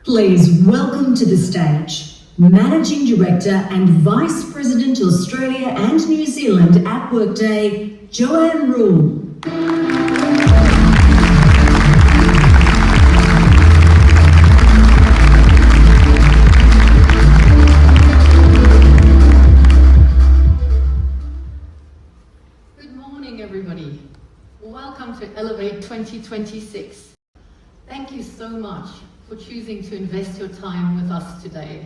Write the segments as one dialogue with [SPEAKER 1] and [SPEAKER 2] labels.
[SPEAKER 1] Please welcome to the stage Managing Director and Vice President Australia and New Zealand at Workday, Joanne Rule.
[SPEAKER 2] Good morning, everybody. Welcome to Elevate 2026. Thank you so much for choosing to invest your time with us today.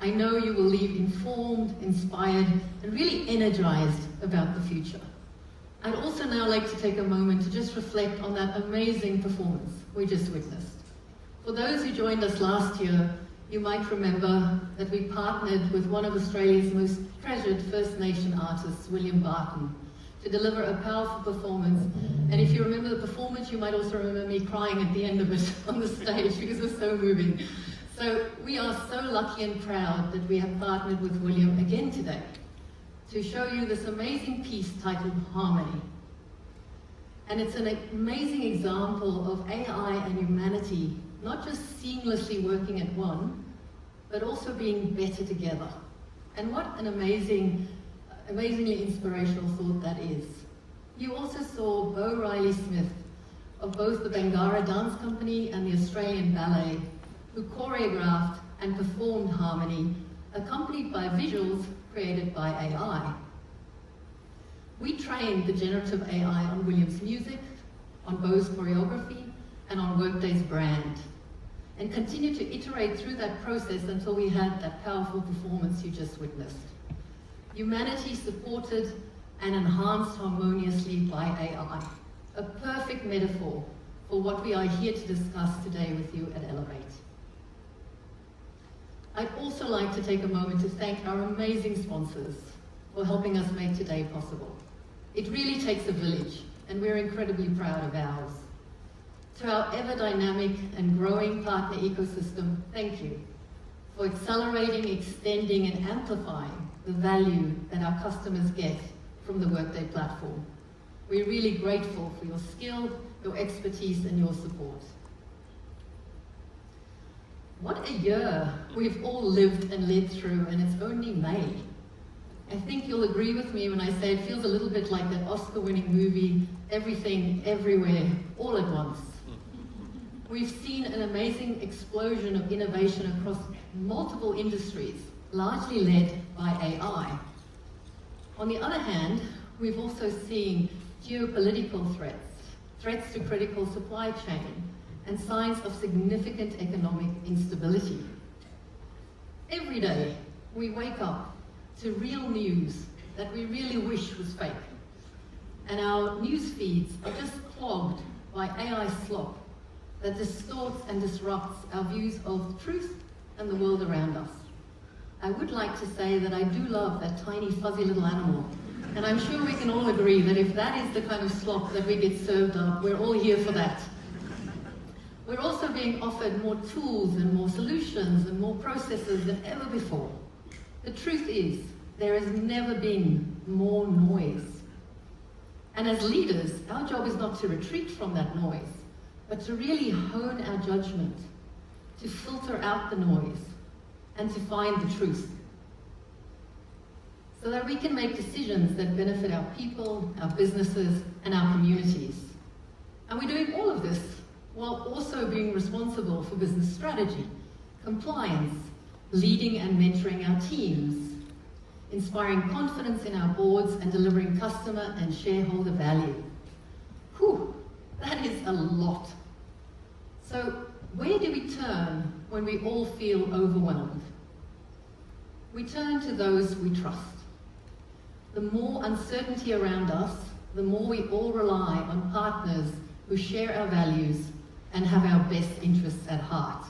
[SPEAKER 2] I know you will leave informed, inspired, and really energized about the future. I'd also now like to take a moment to just reflect on that amazing performance we just witnessed. For those who joined us last year, you might remember that we partnered with one of Australia's most treasured First Nation artists, William Barton, to deliver a powerful performance. And if you remember the performance, you might also remember me crying at the end of it on the stage because it was so moving. So we are so lucky and proud that we have partnered with William again today to show you this amazing piece titled Harmony. And it's an amazing example of AI and humanity, not just seamlessly working at one, but also being better together. And what an amazingly inspirational thought that is. You also saw Bo Riley-Smith of both the Bangarra Dance Company and the Australian Ballet, who choreographed and performed Harmony, accompanied by visuals created by AI. We trained the generative AI on William's music, on Bo's choreography, and on Workday's brand, and continued to iterate through that process until we had that powerful performance you just witnessed. Humanity supported and enhanced harmoniously by AI, a perfect metaphor for what we are here to discuss today with you at Elevate. I'd also like to take a moment to thank our amazing sponsors for helping us make today possible. It really takes a village, and we're incredibly proud of ours. To our ever-dynamic and growing partner ecosystem, thank you for accelerating, extending, and amplifying the value that our customers get from the Workday platform. We're really grateful for your skill, your expertise, and your support. What a year we've all lived and led through, and it's only May. I think you'll agree with me when I say it feels a little bit like that Oscar-winning movie, Everything, Everywhere, All at Once. We've seen an amazing explosion of innovation across multiple industries, largely led by AI. On the other hand, we've also seen geopolitical threats to critical supply chain, and signs of significant economic instability. Every day, we wake up to real news that we really wish was fake. And our news feeds are just clogged by AI slop that distorts and disrupts our views of truth and the world around us. I would like to say that I do love that tiny fuzzy little animal, and I'm sure we can all agree that if that is the kind of slop that we get served up, we're all here for that. We're also being offered more tools and more solutions and more processes than ever before. The truth is, there has never been more noise. And as leaders, our job is not to retreat from that noise, but to really hone our judgment, to filter out the noise, and to find the truth, so that we can make decisions that benefit our people, our businesses, and our communities. And we're doing all of this while also being responsible for business strategy, compliance, leading and mentoring our teams, inspiring confidence in our boards, and delivering customer and shareholder value. Whew, that is a lot. So where do we turn when we all feel overwhelmed? We turn to those we trust. The more uncertainty around us, the more we all rely on partners who share our values and have our best interests at heart.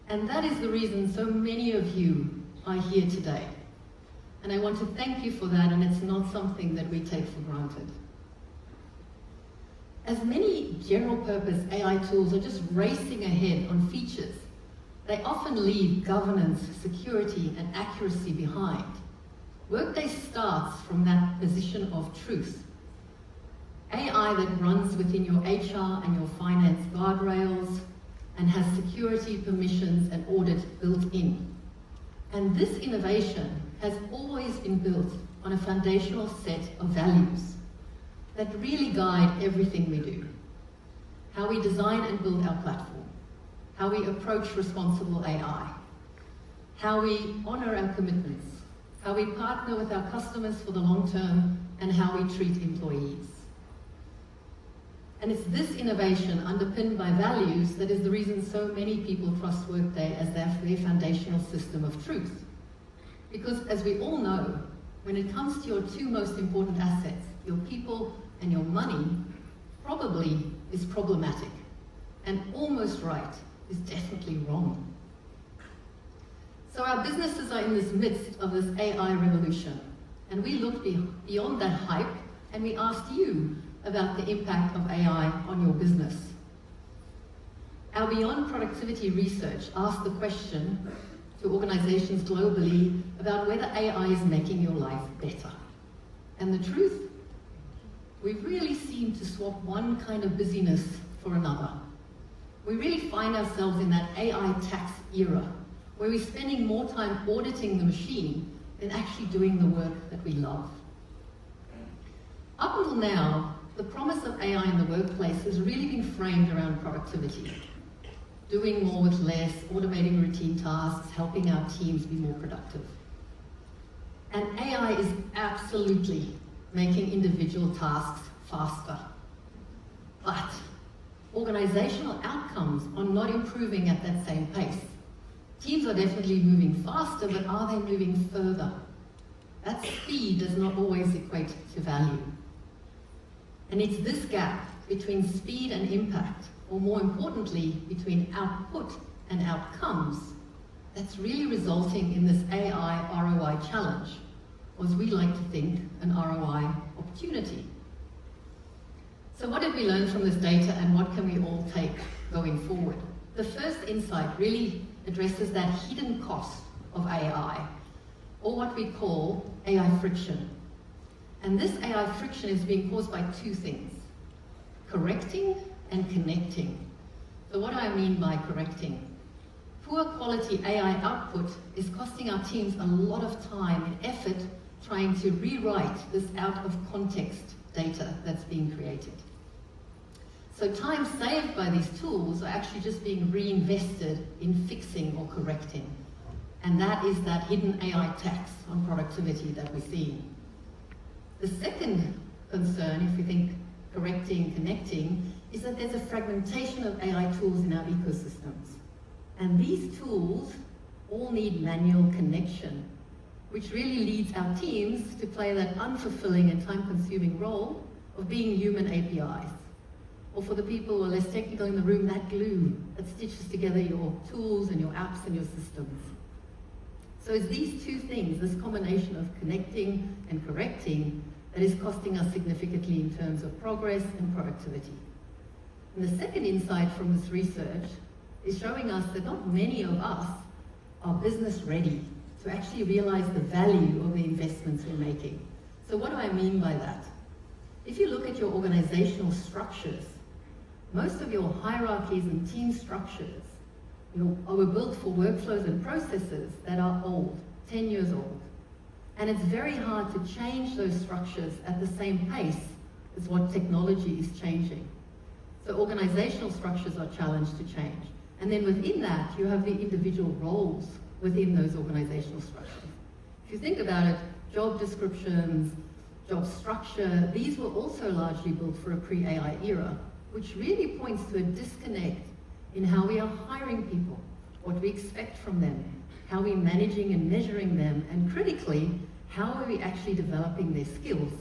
[SPEAKER 2] And that is the reason so many of you are here today. And I want to thank you for that, and it's not something that we take for granted. As many general-purpose AI tools are just racing ahead on features, they often leave governance, security, and accuracy behind. Workday starts from that position of truth. AI that runs within your HR and your finance guardrails and has security security, permissions, and audit built in. And this innovation has always been built on a foundational set of values that really guide everything we do. How we design and build our platform, how we approach responsible AI, how we honor our commitments, how we partner with our customers for the long term, and how we treat employees. And it's this innovation underpinned by values that is the reason so many people trust Workday as their foundational system of truth. Because as we all know, when it comes to your two most important assets, your people and your money, probably is problematic, and almost right is definitely wrong. So our businesses are in this midst of this AI revolution, and we looked beyond that hype and we asked you about the impact of AI on your business. Our Beyond Productivity research asked the question to organizations globally about whether AI is making your life better. And the truth, we really seem to swap one kind of busyness for another. We really find ourselves in that AI tax era, where we're spending more time auditing the machine than actually doing the work that we love. Up until now, the promise of AI in the workplace has really been framed around productivity. Doing more with less, automating routine tasks, helping our teams be more productive. And AI is absolutely making individual tasks faster. But organizational outcomes are not improving at that same pace. Teams are definitely moving faster, but are they moving further? That speed does not always equate to value. And it's this gap between speed and impact, or more importantly, between output and outcomes, that's really resulting in this AI ROI challenge, or as we like to think, an ROI opportunity. So what did we learn from this data, and what can we all take going forward? The first insight really addresses that hidden cost of AI, or what we call AI friction. And this AI friction is being caused by two things: correcting and connecting. So what do I mean by correcting? Poor quality AI output is costing our teams a lot of time and effort trying to rewrite this out of context data that's being created. So time saved by these tools are actually just being reinvested in fixing or correcting. And that is that hidden AI tax on productivity that we're seeing. The second concern, if we think correcting, connecting, is that there's a fragmentation of AI tools in our ecosystems. And these tools all need manual connection, which really leads our teams to play that unfulfilling and time-consuming role of being human APIs. Or for the people who are less technical in the room, that glue that stitches together your tools and your apps and your systems. So it's these two things, this combination of connecting and correcting, that is costing us significantly in terms of progress and productivity. And the second insight from this research is showing us that not many of us are business ready to actually realize the value of the investments we're making. So what do I mean by that? If you look at your organizational structures, most of your hierarchies and team structures were built for workflows and processes that are old, 10 years old. And it's very hard to change those structures at the same pace as what technology is changing. So organizational structures are challenged to change. And then within that, you have the individual roles within those organizational structures. If you think about it, job descriptions, job structure, these were also largely built for a pre-AI era, which really points to a disconnect in how we are hiring people, what we expect from them, how we're managing and measuring them, and critically, how are we actually developing their skills?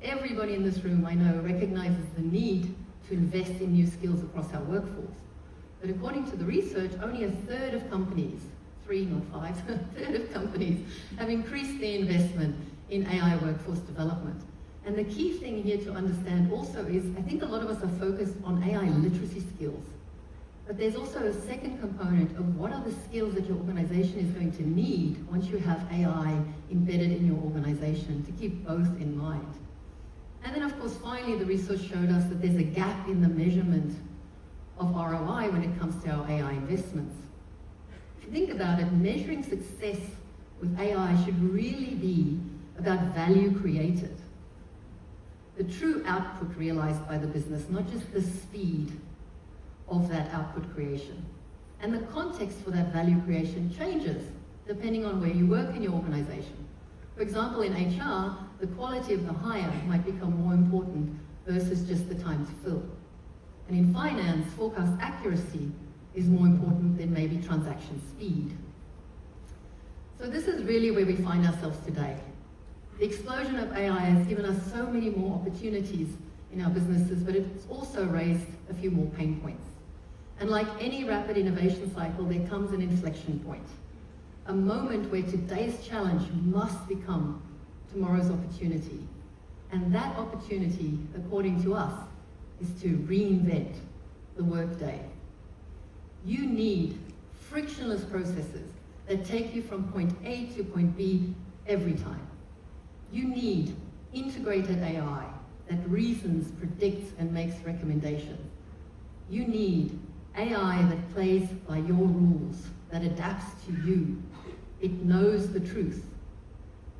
[SPEAKER 2] Everybody in this room, I know, recognizes the need to invest in new skills across our workforce. But according to the research, only a third of companies, 3 not 5, a third of companies have increased their investment in AI workforce development. And the key thing here to understand also is, I think a lot of us are focused on AI literacy skills. But there's also a second component of what are the skills that your organization is going to need once you have AI embedded in your organization, to keep both in mind. And then of course, finally, the research showed us that there's a gap in the measurement of ROI when it comes to our AI investments. If you think about it, measuring success with AI should really be about value created. The true output realized by the business, not just the speed of that output creation. And the context for that value creation changes depending on where you work in your organization. For example, in HR, the quality of the hire might become more important versus just the time to fill. And in finance, forecast accuracy is more important than maybe transaction speed. So this is really where we find ourselves today. The explosion of AI has given us so many more opportunities in our businesses, but it's also raised a few more pain points. And like any rapid innovation cycle, there comes an inflection point. A moment where today's challenge must become tomorrow's opportunity. And that opportunity, according to us, is to reinvent the workday. You need frictionless processes that take you from point A to point B every time. You need integrated AI that reasons, predicts, and makes recommendations. You need AI that plays by your rules, that adapts to you. It knows the truth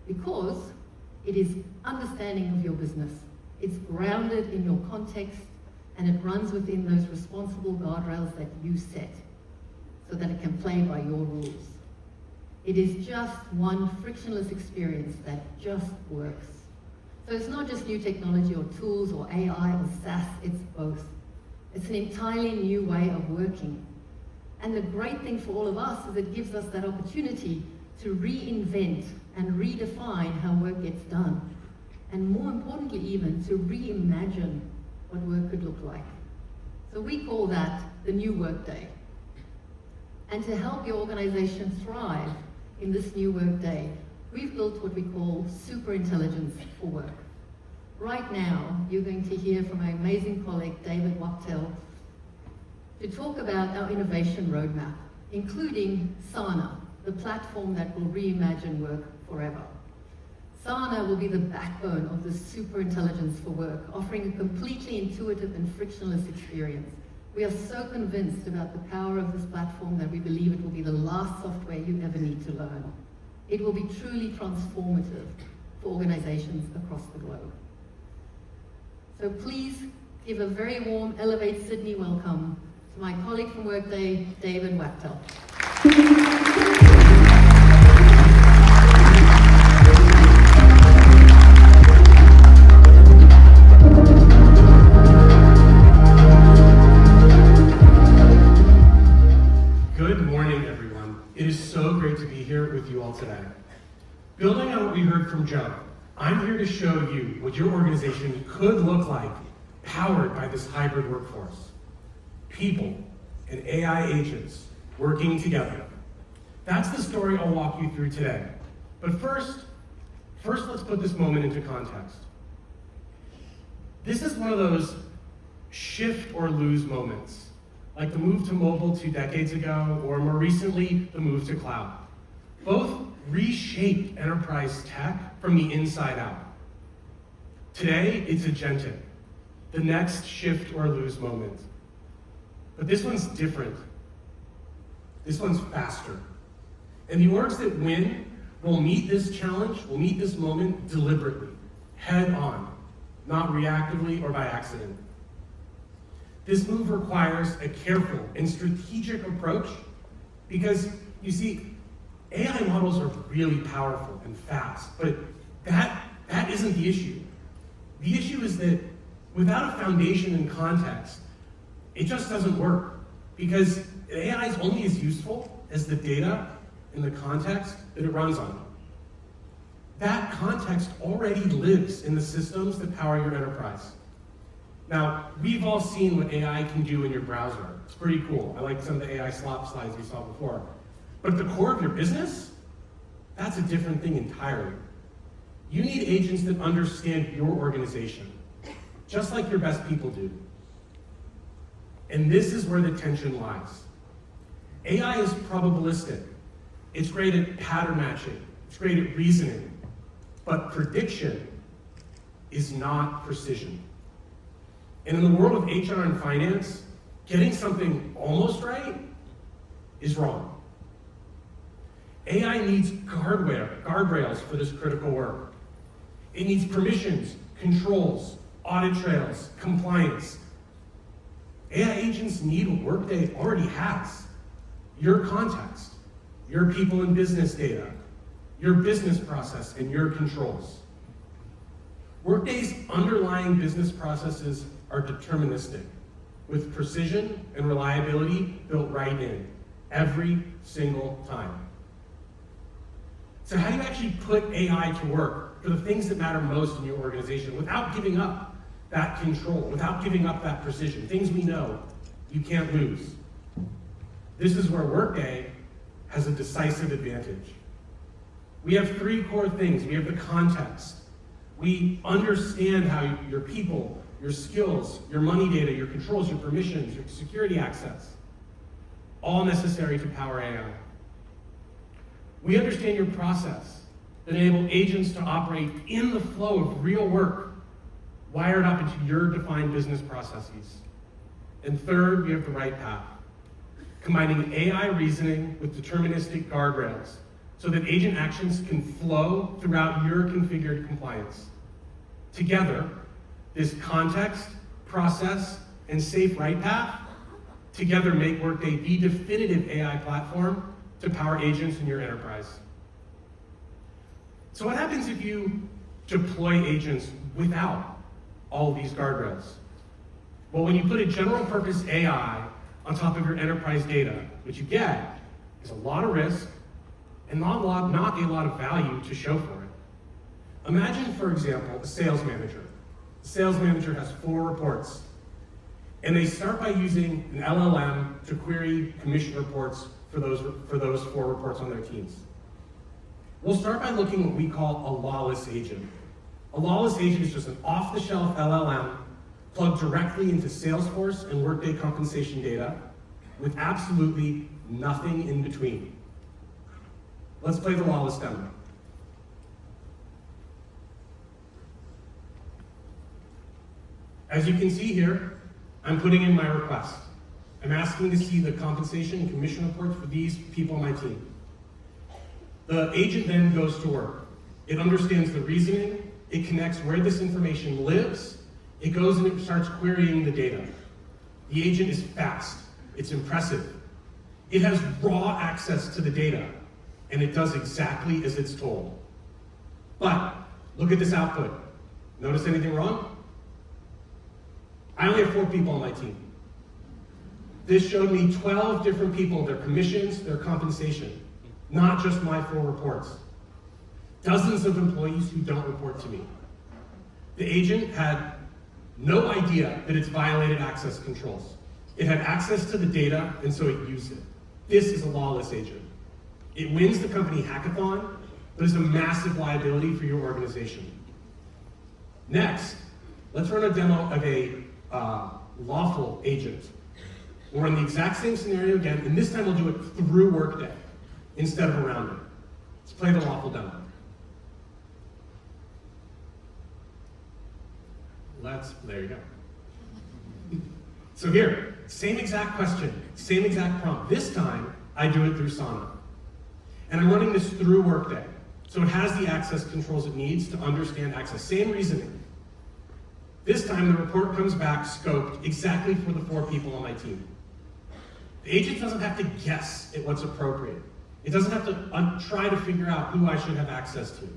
[SPEAKER 2] because it is understanding of your business. It's grounded in your context and it runs within those responsible guardrails that you set so that it can play by your rules. It is just one frictionless experience that just works. So it's not just new technology or tools or AI or SaaS, it's both. It's an entirely new way of working. And the great thing for all of us is it gives us that opportunity to reinvent and redefine how work gets done. And more importantly even, to reimagine what work could look like. So we call that the new workday. And to help your organization thrive in this new workday, we've built what we call super intelligence for work. Right now, you're going to hear from our amazing colleague, David Wachtel, to talk about our innovation roadmap, including Sana, the platform that will reimagine work forever. Sana will be the backbone of the super intelligence for work, offering a completely intuitive and frictionless experience. We are so convinced about the power of this platform that we believe it will be the last software you ever need to learn. It will be truly transformative for organizations across the globe. So please give a very warm Elevate Sydney welcome to my colleague from Workday, David Wachtel.
[SPEAKER 3] Good morning, everyone. It is so great to be here with you all today. Building on what we heard from Joe, I'm here to show you what your organization could look like powered by this hybrid workforce. People and AI agents working together. That's the story I'll walk you through today. But first let's put this moment into context. This is one of those shift or lose moments, like the move to mobile 2 decades ago, or more recently, the move to cloud. Both reshaped enterprise tech from the inside out. Today, it's agentic, the next shift or lose moment. But this one's different. This one's faster. And the orgs that win will meet this challenge, will meet this moment deliberately, head on, not reactively or by accident. This move requires a careful and strategic approach because, you see, AI models are really powerful and fast, but that isn't the issue. The issue is that without a foundation and context, it just doesn't work because AI is only as useful as the data and the context that it runs on. That context already lives in the systems that power your enterprise. Now, we've all seen what AI can do in your browser. It's pretty cool. I like some of the AI slop slides we saw before. But at the core of your business, that's a different thing entirely. You need agents that understand your organization, just like your best people do. And this is where the tension lies. AI is probabilistic. It's great at pattern matching. It's great at reasoning. But prediction is not precision. And in the world of HR and finance, getting something almost right is wrong. AI needs guardrails for this critical work. It needs permissions, controls, audit trails, compliance. AI agents need what Workday already has. Your context, your people and business data, your business process, and your controls. Workday's underlying business processes are deterministic, with precision and reliability built right in, every single time. So how do you actually put AI to work for the things that matter most in your organization without giving up that control, without giving up that precision, things we know you can't lose? This is where Workday has a decisive advantage. We have three core things. We have the context. We understand how your people, your skills, your money data, your controls, your permissions, your security access, all necessary to power AI. We understand your process that enable agents to operate in the flow of real work, wired up into your defined business processes. And third, we have the right path, combining AI reasoning with deterministic guardrails so that agent actions can flow throughout your configured compliance. Together, this context, process, and safe right path together make Workday the definitive AI platform to power agents in your enterprise. So what happens if you deploy agents without all of these guardrails? Well, when you put a general purpose AI on top of your enterprise data, what you get is a lot of risk and not a lot of value to show for it. Imagine, for example, a sales manager. The sales manager has 4 reports, and they start by using an LLM to query commission reports for those 4 reports on their teams. We'll start by looking at what we call a lawless agent. A lawless agent is just an off-the-shelf LLM plugged directly into Salesforce and Workday compensation data with absolutely nothing in between. Let's play the lawless demo. As you can see here, I'm putting in my request. I'm asking to see the compensation and commission reports for these people on my team. The agent then goes to work. It understands the reasoning, it connects where this information lives, it goes and it starts querying the data. The agent is fast, it's impressive. It has raw access to the data, and it does exactly as it's told. But look at this output. Notice anything wrong? I only have 4 people on my team. This showed me 12 different people, their commissions, their compensation, not just my 4 reports. Dozens of employees who don't report to me. The agent had no idea that it's violated access controls. It had access to the data, and so it used it. This is a lawless agent. It wins the company hackathon, but is a massive liability for your organization. Next, let's run a demo of a lawful agent. We'll run the exact same scenario again, and this time we'll do it through Workday instead of around it. Let's play the lawful demo. There you go. So here, same exact question, same exact prompt. This time, I do it through Sana. And I'm running this through Workday. So it has the access controls it needs to understand access. Same reasoning. This time, the report comes back scoped exactly for the 4 people on my team. The agent doesn't have to guess at what's appropriate. It doesn't have to try to figure out who I should have access to.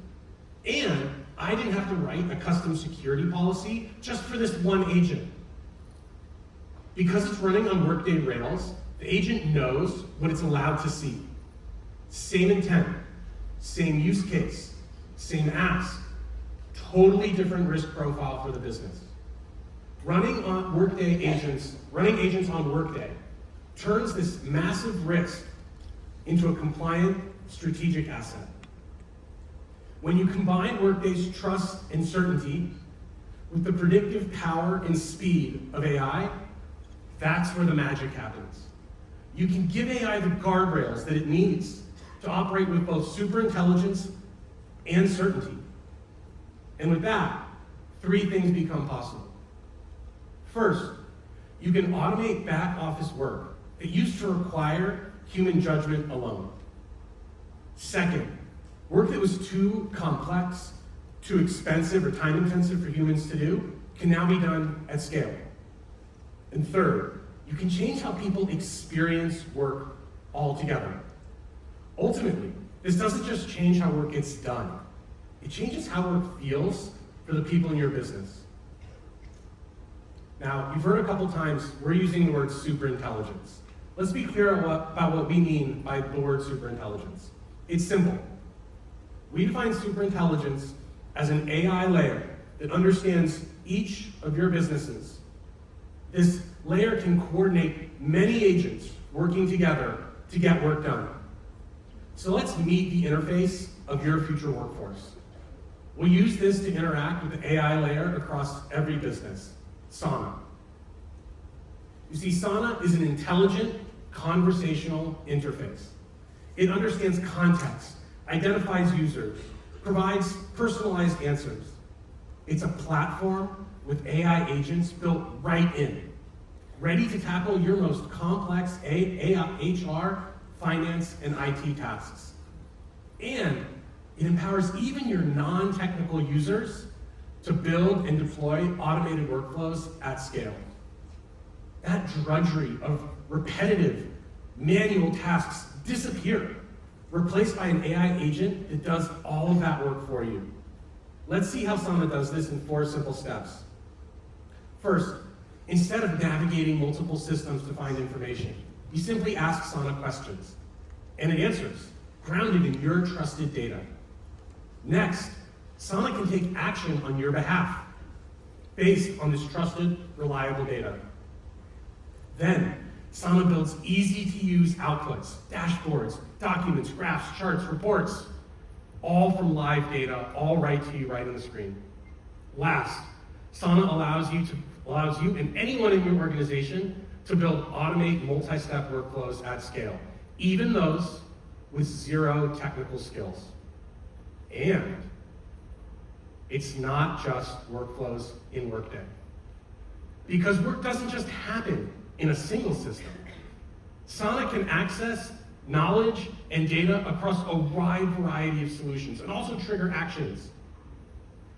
[SPEAKER 3] And I didn't have to write a custom security policy just for this one agent. Because it's running on Workday Rails, the agent knows what it's allowed to see. Same intent, same use case, same ask, totally different risk profile for the business. Running agents on Workday turns this massive risk into a compliant strategic asset. When you combine Workday's trust and certainty with the predictive power and speed of AI, that's where the magic happens. You can give AI the guardrails that it needs to operate with both superintelligence and certainty. And with that, 3 things become possible. First, You can automate back office work that used to require human judgment alone. Second, work that was too complex, too expensive, or time intensive for humans to do can now be done at scale. And third, you can change how people experience work altogether. Ultimately, this doesn't just change how work gets done. It changes how work feels for the people in your business. Now, you've heard a couple times, we're using the word superintelligence. Let's be clear about what we mean by the word superintelligence. It's simple. We define superintelligence as an AI layer that understands each of your businesses. This layer can coordinate many agents working together to get work done. So let's meet the interface of your future workforce. We'll use this to interact with the AI layer across every business, Sana. You see, Sana is an intelligent, conversational interface. It understands context, identifies users, provides personalized answers. It's a platform with AI agents built right in, ready to tackle your most complex HR, finance, and IT tasks. And it empowers even your non-technical users to build and deploy automated workflows at scale. That drudgery of repetitive, manual tasks disappear, replaced by an AI agent that does all of that work for you. Let's see how Sana does this in 4 simple steps. First, instead of navigating multiple systems to find information, you simply ask Sana questions, and it answers, grounded in your trusted data. Next, Sana can take action on your behalf, based on this trusted, reliable data. Then, Sana builds easy-to-use outputs, dashboards, documents, graphs, charts, reports, all from live data, all right to you right on the screen. Last, Sana allows you and anyone in your organization to build automate multi-step workflows at scale, even those with 0 technical skills. And it's not just workflows in Workday. Because work doesn't just happen in a single system. Sana can access knowledge and data across a wide variety of solutions and also trigger actions.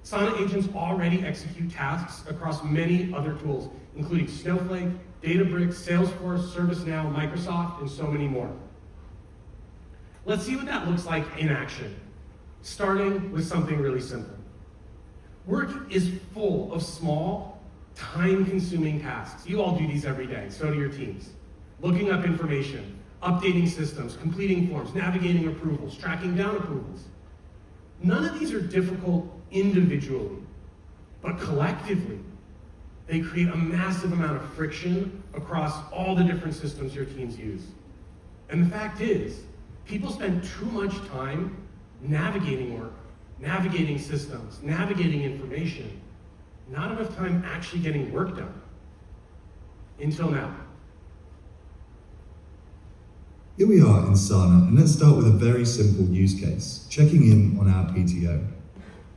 [SPEAKER 3] Sana agents already execute tasks across many other tools, including Snowflake, Databricks, Salesforce, ServiceNow, Microsoft, and so many more. Let's see what that looks like in action, starting with something really simple. Work is full of small, time-consuming tasks. You all do these every day, so do your teams. Looking up information, updating systems, completing forms, navigating approvals, tracking down approvals. None of these are difficult individually, but collectively, they create a massive amount of friction across all the different systems your teams use. And the fact is, people spend too much time navigating work, navigating systems, navigating information, not enough time actually getting work done. Until now.
[SPEAKER 4] Here we are in Sana, and let's start with a very simple use case, checking in on our PTO.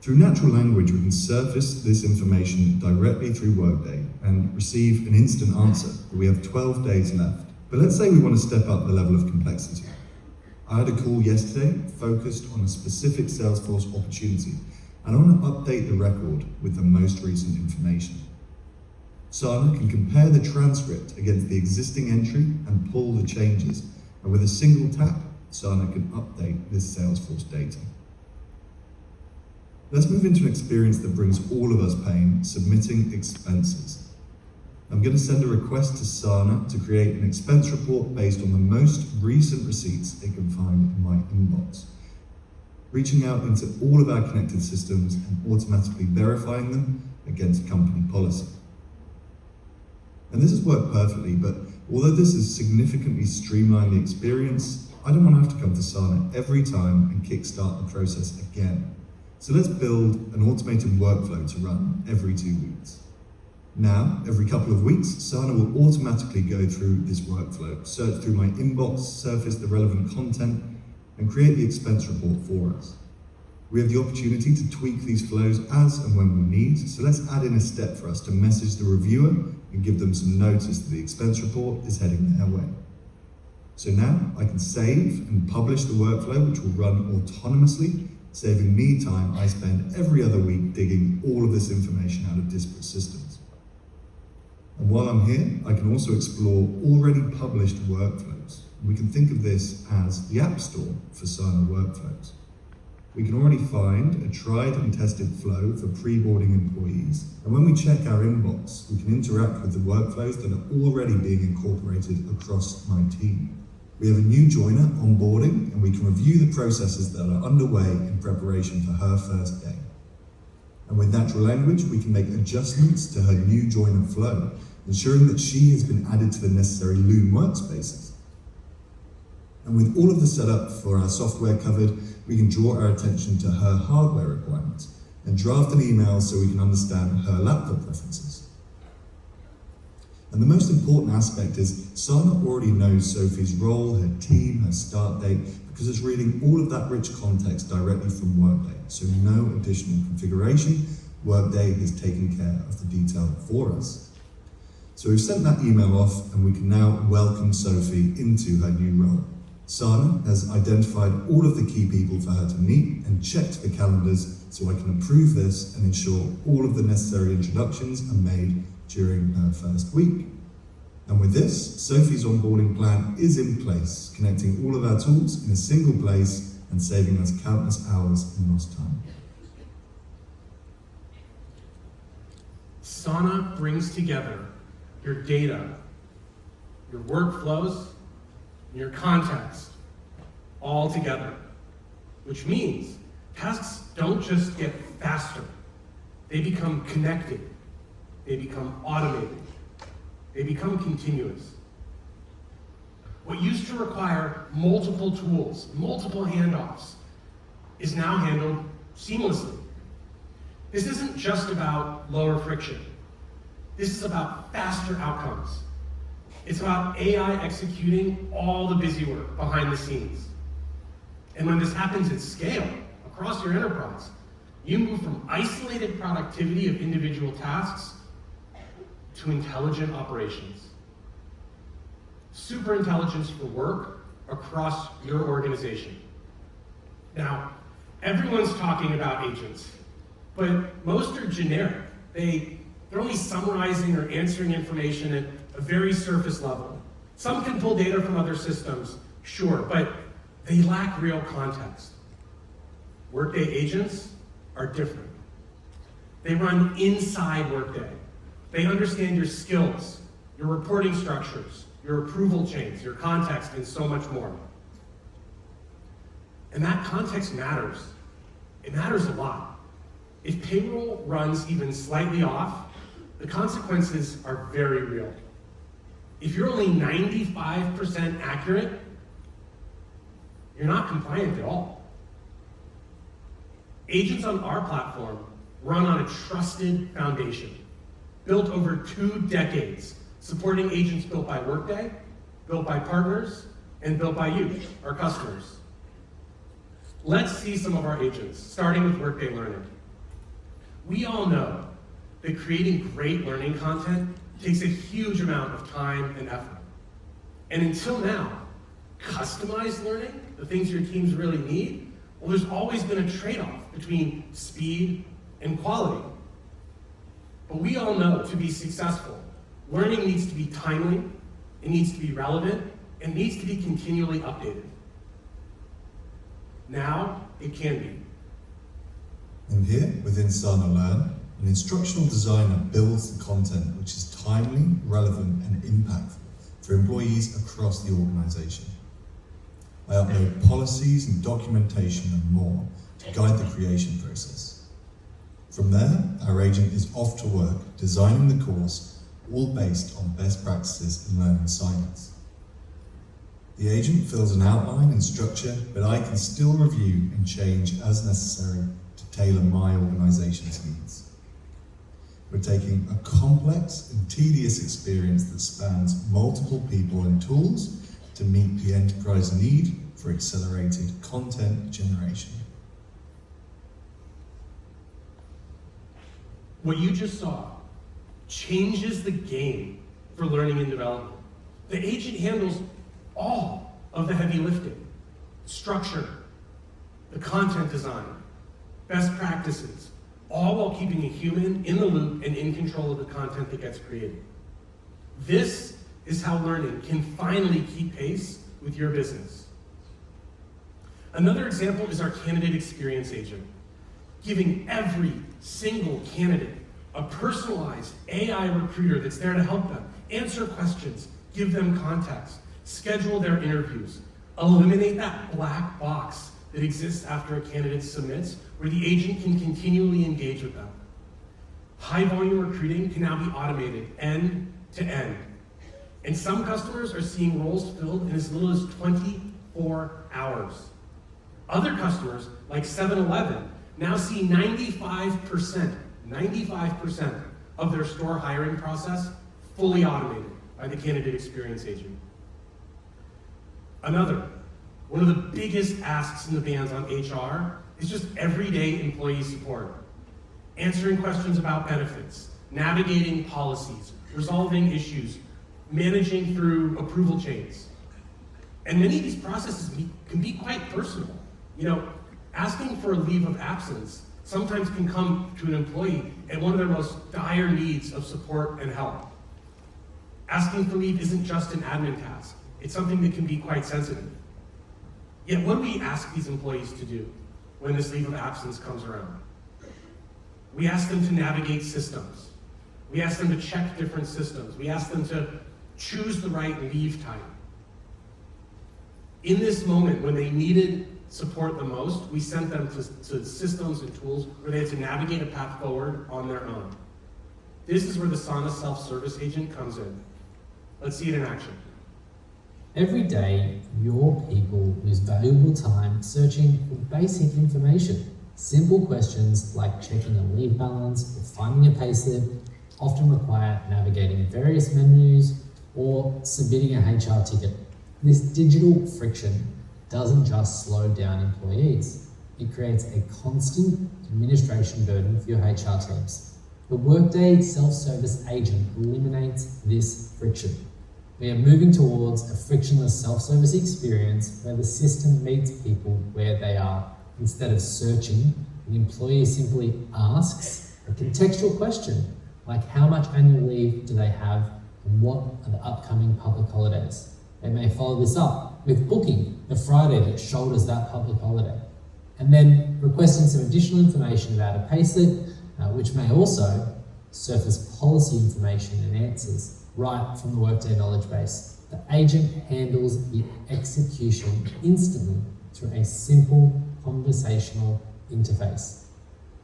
[SPEAKER 4] Through natural language, we can surface this information directly through Workday and receive an instant answer that we have 12 days left. But let's say we want to step up the level of complexity. I had a call yesterday focused on a specific Salesforce opportunity, and I want to update the record with the most recent information. Sana can compare the transcript against the existing entry and pull the changes, and with a single tap, Sana can update this Salesforce data. Let's move into an experience that brings all of us pain, submitting expenses. I'm going to send a request to Sana to create an expense report based on the most recent receipts it can find in my inbox, reaching out into all of our connected systems and automatically verifying them against company policy. And this has worked perfectly, but although this has significantly streamlined the experience, I don't want to have to come to Sana every time and kickstart the process again. So let's build an automated workflow to run every 2 weeks. Now, every couple of weeks, Sana will automatically go through this workflow, search through my inbox, surface the relevant content, and create the expense report for us. We have the opportunity to tweak these flows as and when we need, so let's add in a step for us to message the reviewer and give them some notice that the expense report is heading their way. So now I can save and publish the workflow, which will run autonomously, saving me time I spend every other week digging all of this information out of disparate systems. And while I'm here, I can also explore already published workflows. We can think of this as the App Store for Sana workflows. We can already find a tried and tested flow for pre-boarding employees, and when we check our inbox, we can interact with the workflows that are already being incorporated across my team. We have a new joiner onboarding, and we can review the processes that are underway in preparation for her first day. And with natural language, we can make adjustments to her new joiner flow, ensuring that she has been added to the necessary Loom workspaces. And with all of the setup for our software covered, we can draw our attention to her hardware requirements and draft an email so we can understand her laptop preferences. And the most important aspect is Sana already knows Sophie's role, her team, her start date, because it's reading all of that rich context directly from Workday, so no additional configuration. Workday has taken care of the detail for us. So we've sent that email off, and we can now welcome Sophie into her new role. Sana has identified all of the key people for her to meet and checked the calendars so I can approve this and ensure all of the necessary introductions are made during her first week. And with this, Sophie's onboarding plan is in place, connecting all of our tools in a single place and saving us countless hours in lost time.
[SPEAKER 3] Sana brings together your data, your workflows, and your context all together, which means tasks don't just get faster, they become connected, they become automated, they become continuous. What used to require multiple tools, multiple handoffs, is now handled seamlessly. This isn't just about lower friction. This is about faster outcomes. It's about AI executing all the busy work behind the scenes. And when this happens at scale, across your enterprise, you move from isolated productivity of individual tasks to intelligent operations. Super intelligence for work across your organization. Now, everyone's talking about agents, but most are generic. They're only summarizing or answering information at a very surface level. Some can pull data from other systems, sure, but they lack real context. Workday agents are different. They run inside Workday. They understand your skills, your reporting structures, your approval chains, your context, and so much more. And that context matters. It matters a lot. If payroll runs even slightly off, the consequences are very real. If you're only 95% accurate, you're not compliant at all. Agents on our platform run on a trusted foundation, built over 2 decades, supporting agents built by Workday, built by partners, and built by you, our customers. Let's see some of our agents, starting with Workday Learning. We all know that creating great learning content takes a huge amount of time and effort. And until now, customized learning, the things your teams really need, well, there's always been a trade-off between speed and quality. But we all know to be successful, learning needs to be timely, it needs to be relevant, and needs to be continually updated. Now, it can be.
[SPEAKER 4] And here, within Sana Learn, an instructional designer builds the content which is timely, relevant, and impactful for employees across the organization. I upload policies and documentation and more to guide the creation process. From there, our agent is off to work, designing the course, all based on best practices in learning science. The agent fills an outline and structure, but I can still review and change as necessary to tailor my organization's needs. We're taking a complex and tedious experience that spans multiple people and tools to meet the enterprise need for accelerated content generation.
[SPEAKER 3] What you just saw changes the game for learning and development. The agent handles all of the heavy lifting, structure, the content design, best practices, all while keeping a human in the loop and in control of the content that gets created. This is how learning can finally keep pace with your business. Another example is our candidate experience agent, giving every single candidate a personalized AI recruiter that's there to help them answer questions, give them context, schedule their interviews, eliminate that black box that exists after a candidate submits, where the agent can continually engage with them. High volume recruiting can now be automated end to end. And some customers are seeing roles filled in as little as 24 hours. Other customers, like 7-Eleven, now see 95% of their store hiring process fully automated by the candidate experience agent. One of the biggest asks and demands on HR is just everyday employee support. Answering questions about benefits, navigating policies, resolving issues, managing through approval chains. And many of these processes can be quite personal. Asking for a leave of absence sometimes can come to an employee at one of their most dire needs of support and help. Asking for leave isn't just an admin task. It's something that can be quite sensitive. Yet what do we ask these employees to do when this leave of absence comes around? We ask them to navigate systems. We ask them to check different systems. We ask them to choose the right leave type. In this moment, when they needed support the most, we sent them to systems and tools where they had to navigate a path forward on their own. This is where the Sana self-service agent comes in. Let's see it in action.
[SPEAKER 5] Every day, your people lose valuable time searching for basic information. Simple questions like checking a leave balance or finding a payslip often require navigating various menus or submitting a HR ticket. This digital friction doesn't just slow down employees. It creates a constant administration burden for your HR teams. The Workday self-service agent eliminates this friction. We are moving towards a frictionless self-service experience where the system meets people where they are. Instead of searching, the employee simply asks a contextual question like how much annual leave do they have and what are the upcoming public holidays. They may follow this up with booking the Friday that shoulders that public holiday, and then requesting some additional information about a payslip, which may also surface policy information and answers right from the Workday knowledge base. The agent handles the execution instantly through a simple conversational interface.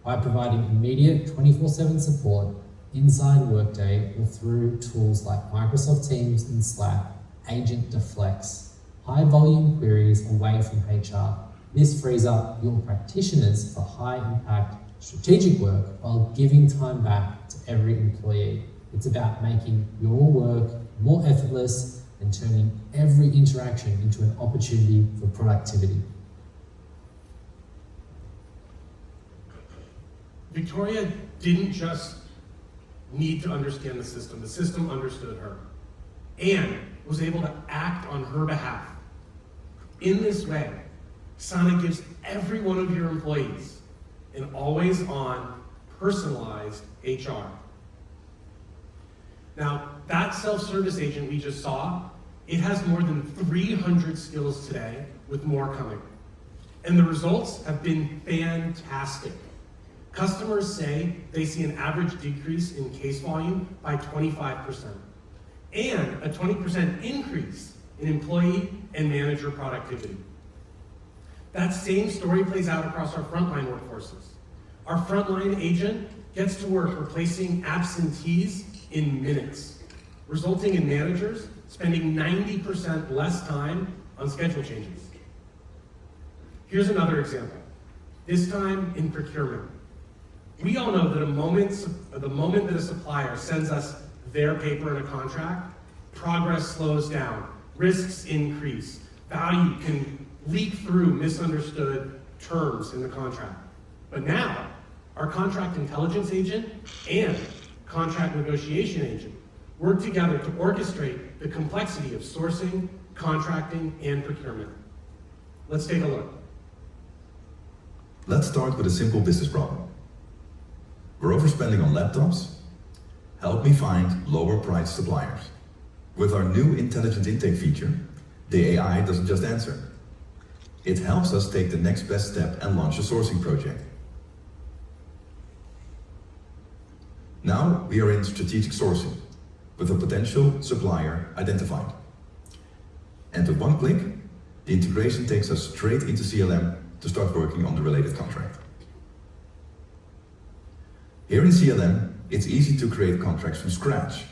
[SPEAKER 5] By providing immediate 24/7 support inside Workday or through tools like Microsoft Teams and Slack, agent deflects high volume queries away from HR. This frees up your practitioners for high impact strategic work while giving time back to every employee. It's about making your work more effortless and turning every interaction into an opportunity for productivity.
[SPEAKER 3] Victoria didn't just need to understand the system understood her, and was able to act on her behalf. In this way, Sana gives every one of your employees an always-on, personalized HR. Now, that self-service agent we just saw, it has more than 300 skills today, with more coming. And the results have been fantastic. Customers say they see an average decrease in case volume by 25%, and a 20% increase in employee and manager productivity. That same story plays out across our frontline workforces. Our frontline agent gets to work replacing absentees in minutes, resulting in managers spending 90% less time on schedule changes. Here's another example, this time in procurement. We all know that the moment that a supplier sends us their paper in a contract, progress slows down, risks increase, value can leak through misunderstood terms in the contract. But now, our contract intelligence agent and contract negotiation agent, work together to orchestrate the complexity of sourcing, contracting, and procurement. Let's take a look.
[SPEAKER 6] Let's start with a simple business problem. We're overspending on laptops. Help me find lower priced suppliers. With our new intelligent intake feature, the AI doesn't just answer. It helps us take the next best step and launch a sourcing project. Now we are in strategic sourcing with a potential supplier identified. And with one click, the integration takes us straight into CLM to start working on the related contract. Here in CLM, it's easy to create contracts from scratch.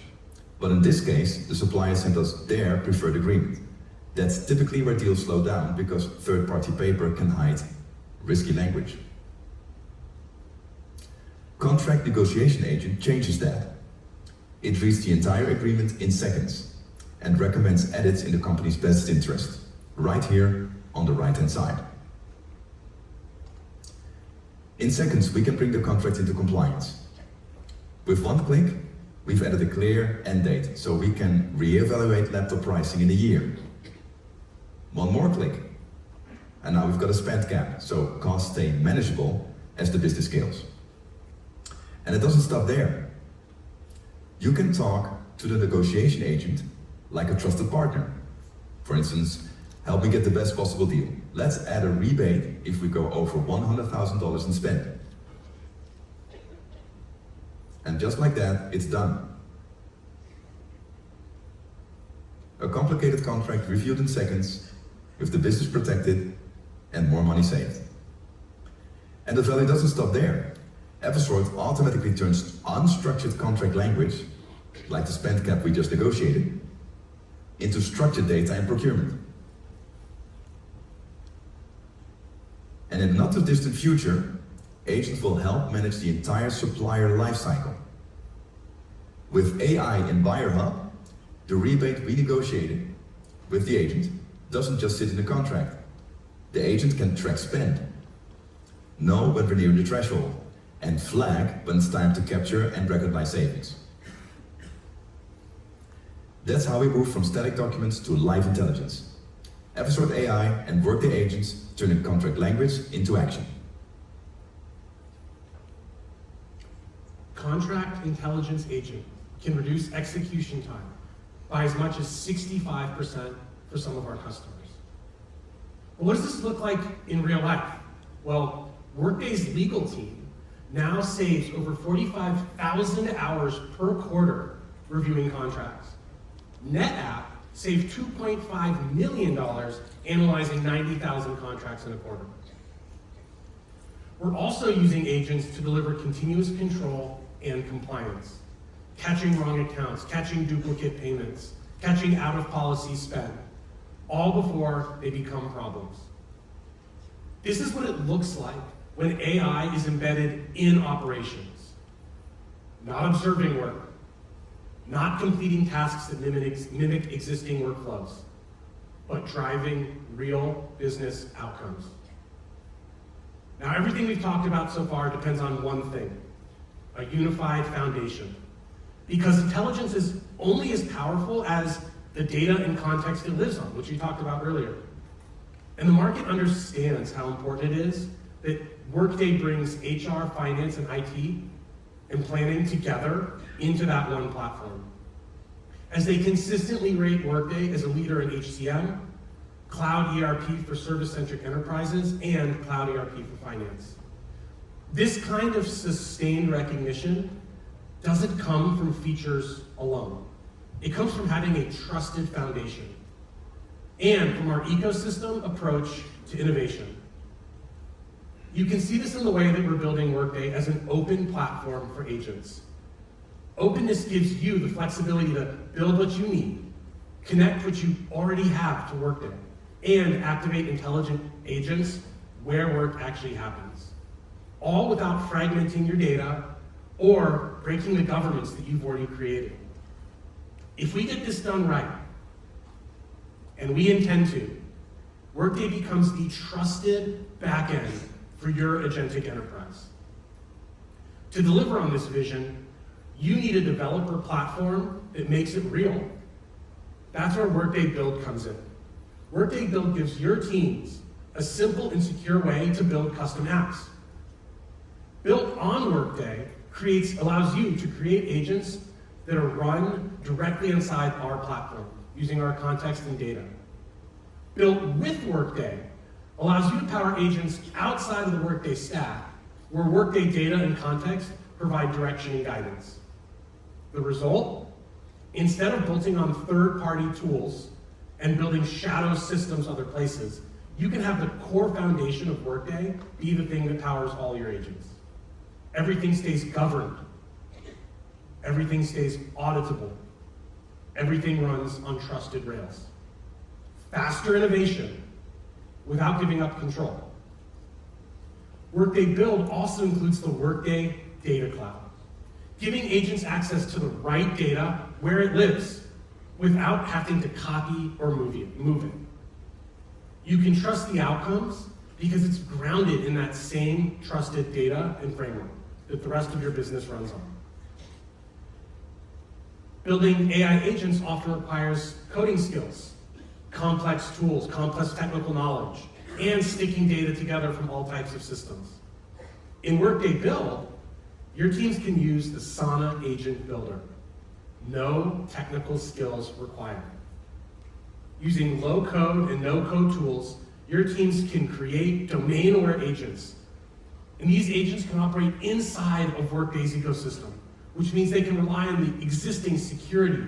[SPEAKER 6] But in this case, the supplier sent us their preferred agreement. That's typically where deals slow down because third-party paper can hide risky language. Contract negotiation agent changes that. It reads the entire agreement in seconds and recommends edits in the company's best interest, right here on the right-hand side. In seconds, we can bring the contract into compliance. With one click, we've added a clear end date, so we can reevaluate laptop pricing in a year. One more click, and now we've got a spend cap, so costs stay manageable as the business scales. And it doesn't stop there. You can talk to the negotiation agent like a trusted partner. For instance, help me get the best possible deal. Let's add a rebate if we go over $100,000 in spend. And just like that, it's done. A complicated contract reviewed in seconds, with the business protected and more money saved. And the value doesn't stop there. Eversort automatically turns unstructured contract language, like the spend cap we just negotiated, into structured data in procurement. And in the not too distant future, agents will help manage the entire supplier lifecycle. With AI in Buyer Hub, the rebate we negotiated with the agent doesn't just sit in the contract. The agent can track spend, know when we're nearing the threshold, and flag when it's time to capture and recognize savings. That's how we move from static documents to live intelligence. Eversort AI and Workday agents turning contract language into action.
[SPEAKER 3] Contract intelligence agent can reduce execution time by as much as 65% for some of our customers. But what does this look like in real life? Well, Workday's legal team now saves over 45,000 hours per quarter reviewing contracts. NetApp saved $2.5 million analyzing 90,000 contracts in a quarter. We're also using agents to deliver continuous control and compliance, catching wrong accounts, catching duplicate payments, catching out of policy spend, all before they become problems. This is what it looks like when AI is embedded in operations. Not observing work, not completing tasks that mimic existing workflows, but driving real business outcomes. Now, everything we've talked about so far depends on one thing: a unified foundation. Because intelligence is only as powerful as the data and context it lives on, which we talked about earlier. And the market understands how important it is that Workday brings HR, finance, and IT and planning together into that one platform. As they consistently rate Workday as a leader in HCM, Cloud ERP for service-centric enterprises, and Cloud ERP for finance. This kind of sustained recognition doesn't come from features alone. It comes from having a trusted foundation and from our ecosystem approach to innovation. You can see this in the way that we're building Workday as an open platform for agents. Openness gives you the flexibility to build what you need, connect what you already have to Workday, and activate intelligent agents where work actually happens, all without fragmenting your data or breaking the governance that you've already created. If we get this done right, and we intend to, Workday becomes the trusted backend for your agentic enterprise. To deliver on this vision, You need a developer platform that makes it real. That's where Workday Build comes in. Workday Build gives your teams a simple and secure way to build custom apps. Built on Workday allows you to create agents that are run directly inside our platform using our context and data. Built with Workday allows you to power agents outside of the Workday stack, where Workday data and context provide direction and guidance. The result? Instead of bolting on third-party tools and building shadow systems other places, you can have the core foundation of Workday be the thing that powers all your agents. Everything stays governed. Everything stays auditable. Everything runs on trusted rails. Faster innovation without giving up control. Workday Build also includes the Workday Data Cloud, giving agents access to the right data where it lives without having to copy or move it. You can trust the outcomes because it's grounded in that same trusted data and framework that the rest of your business runs on. Building AI agents often requires coding skills, complex tools, complex technical knowledge, and sticking data together from all types of systems. In Workday Build, your teams can use the Sana Agent Builder. No technical skills required. Using low-code and no-code tools, your teams can create domain-aware agents. And these agents can operate inside of Workday's ecosystem, which means they can rely on the existing security,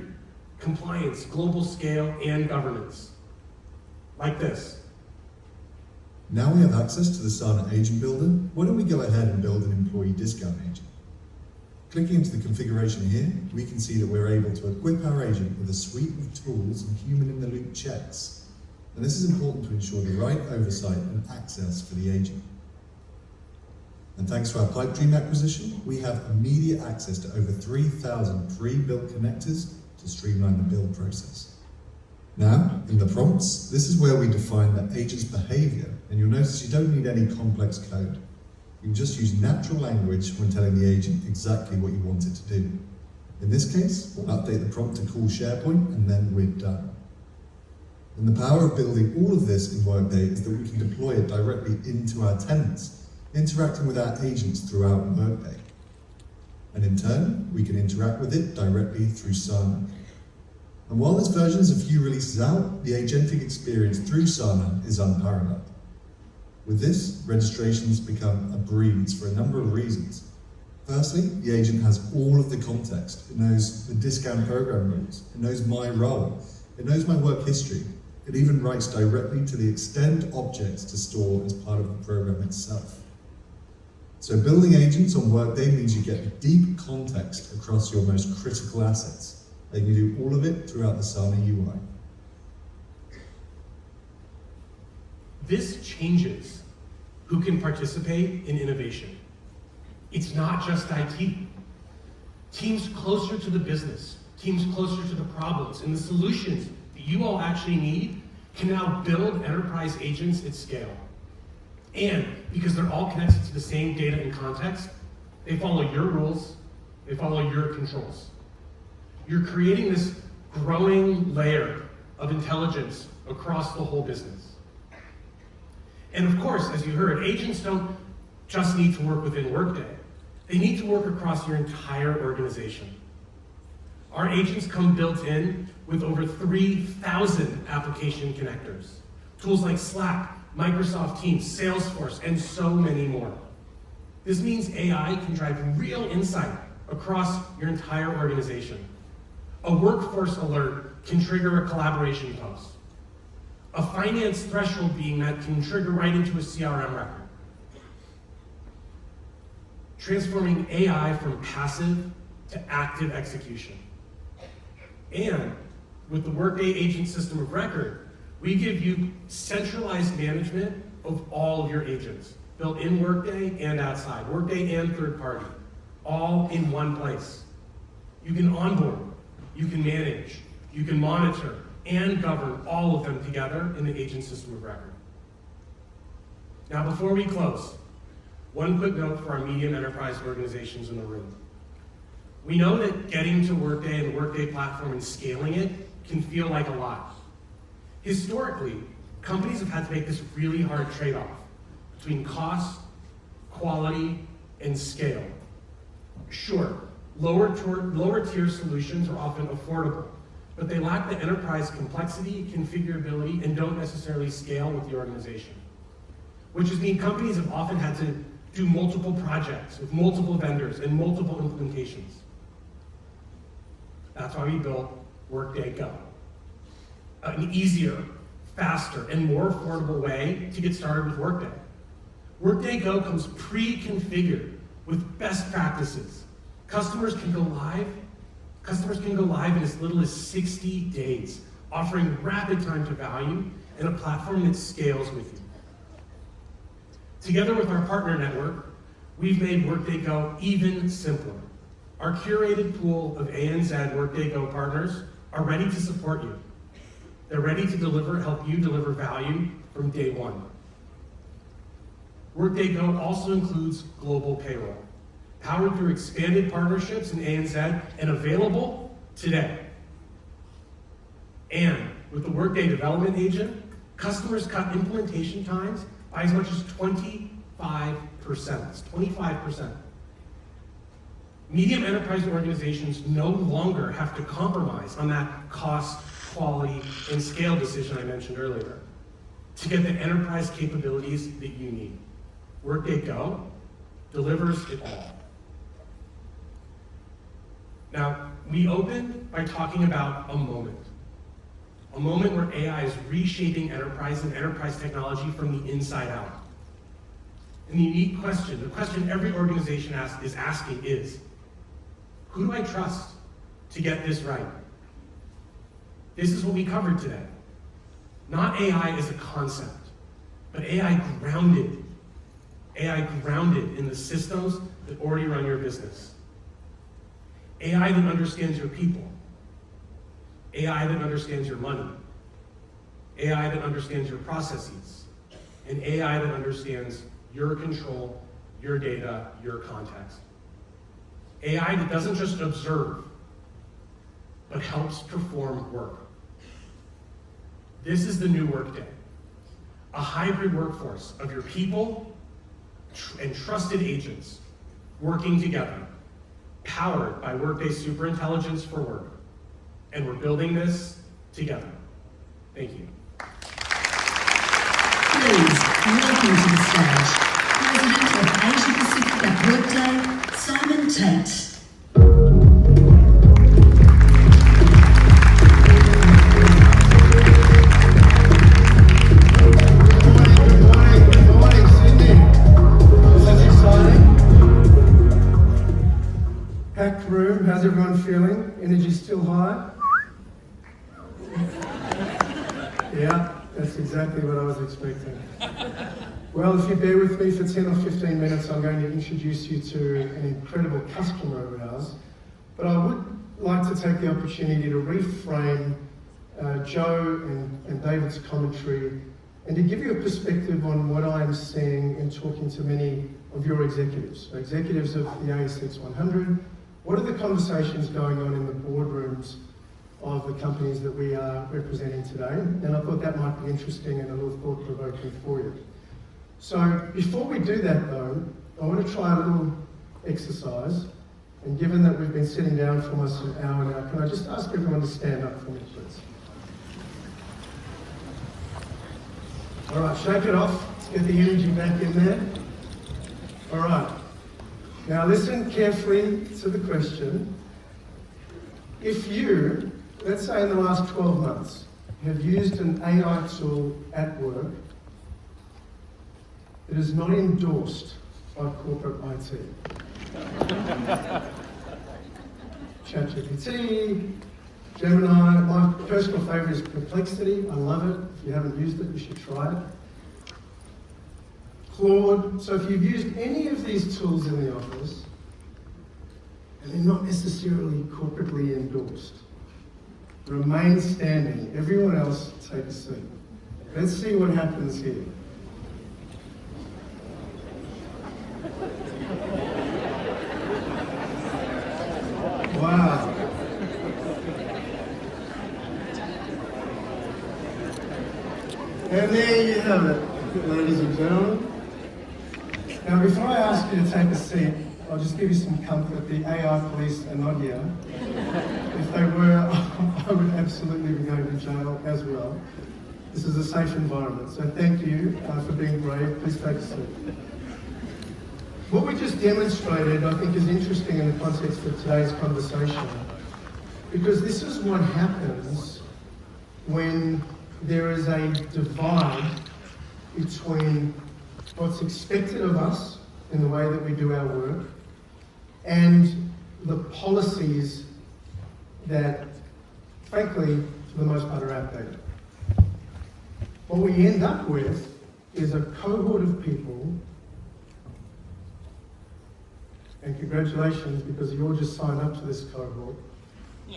[SPEAKER 3] compliance, global scale, and governance. Like this.
[SPEAKER 4] Now we have access to the Sana Agent Builder, why don't we go ahead and build an employee discount agent? Clicking into the configuration here, we can see that we're able to equip our agent with a suite of tools and human-in-the-loop checks. And this is important to ensure the right oversight and access for the agent. And thanks to our Pipedream acquisition, we have immediate access to over 3,000 pre-built connectors to streamline the build process. Now, in the prompts, this is where we define the agent's behavior, and you'll notice you don't need any complex code. You can just use natural language when telling the agent exactly what you want it to do. In this case, we'll update the prompt to call SharePoint, and then we're done. And the power of building all of this in Workday is that we can deploy it directly into our tenants, interacting with our agents throughout Workday. And in turn, we can interact with it directly through Sana. And while this version is a few releases out, the agentic experience through Sana is unparalleled. With this, registrations become a breeze for a number of reasons. Firstly, the agent has all of the context. It knows the discount program rules. It knows my role. It knows my work history. It even writes directly to the extend objects to store as part of the program itself. So building agents on Workday means you get deep context across your most critical assets. And you do all of it throughout the Sana UI.
[SPEAKER 3] This changes who can participate in innovation. It's not just IT. Teams closer to the business, teams closer to the problems and the solutions that you all actually need can now build enterprise agents at scale. And because they're all connected to the same data and context, they follow your rules, they follow your controls. You're creating this growing layer of intelligence across the whole business. And of course, as you heard, agents don't just need to work within Workday. They need to work across your entire organization. Our agents come built in with over 3,000 application connectors. Tools like Slack, Microsoft Teams, Salesforce, and so many more. This means AI can drive real insight across your entire organization. A workforce alert can trigger a collaboration post. A finance threshold being met can trigger right into a CRM record. Transforming AI from passive to active execution. And with the Workday Agent System of Record, we give you centralized management of all of your agents, built in Workday and outside, Workday and third party, all in one place. You can onboard, you can manage, you can monitor, and govern all of them together in the Agent System of Record. Now, before we close, one quick note for our medium enterprise organizations in the room. We know that getting to Workday and the Workday platform and scaling it can feel like a lot. Historically, companies have had to make this really hard trade-off between cost, quality, and scale. Sure, lower tier solutions are often affordable, but they lack the enterprise complexity, configurability, and don't necessarily scale with the organization. Which has meant companies have often had to do multiple projects with multiple vendors and multiple implementations. That's why we built Workday GO. An easier, faster, and more affordable way to get started with Workday. Workday GO comes pre-configured with best practices. Customers can go live in as little as 60 days, offering rapid time to value and a platform that scales with you. Together with our partner network, we've made Workday GO even simpler. Our curated pool of ANZ Workday GO partners are ready to support you. They're ready to help you deliver value from day one. Workday GO also includes global payroll, powered through expanded partnerships in ANZ and available today. And with the Workday Development Agent, customers cut implementation times by as much as 25%. It's 25%. Medium enterprise organizations no longer have to compromise on that cost, quality, and scale decision I mentioned earlier to get the enterprise capabilities that you need. Workday GO delivers it all. Now, we opened by talking about a moment where AI is reshaping enterprise and enterprise technology from the inside out. And the unique question, the question every organization is asking is, who do I trust to get this right? This is what we covered today. Not AI as a concept, but AI grounded in the systems that already run your business. AI that understands your people. AI that understands your money. AI that understands your processes. And AI that understands your control, your data, your context. AI that doesn't just observe, but helps perform work. This is the new Workday. A hybrid workforce of your people and trusted agents working together, powered by Workday Superintelligence for Work. And we're building this together. Thank you.
[SPEAKER 1] Please welcome to the stage President of Asia Pacific at Workday, Simon Tate.
[SPEAKER 7] Packed room, how's everyone feeling? Energy still high? Yeah, that's exactly what I was expecting. Well, if you bear with me for 10 or 15 minutes, I'm going to introduce you to an incredible customer of ours. But I would like to take the opportunity to reframe Joe and David's commentary and to give you a perspective on what I'm seeing in talking to many of your executives, executives of the ASX 100. What are the conversations going on in the boardrooms of the companies that we are representing today? And I thought that might be interesting and a little thought-provoking for you. So before we do that though, I want to try a little exercise. And given that we've been sitting down for almost an hour now, can I just ask everyone to stand up for me, please? All right, shake it off. Let's get the energy back in there. All right. Now listen carefully to the question. If you, let's say in the last 12 months, have used an AI tool at work that is not endorsed by corporate IT. ChatGPT, Gemini, my personal favourite is Perplexity. I love it. If you haven't used it, you should try it. Claude. So if you've used any of these tools in the office, and they're not necessarily corporately endorsed, remain standing. Everyone else, take a seat. Let's see what happens here. And there you have it, ladies and gentlemen. Now, before I ask you to take a seat, I'll just give you some comfort. The AI police are not here. If they were, I would absolutely be going to jail as well. This is a safe environment, so thank you for being brave. Please take a seat. What we just demonstrated, I think, is interesting in the context of today's conversation, because this is what happens when there is a divide between what's expected of us in the way that we do our work and the policies that, frankly, for the most part, are outdated. What we end up with is a cohort of people, and congratulations because you all just signed up to this cohort,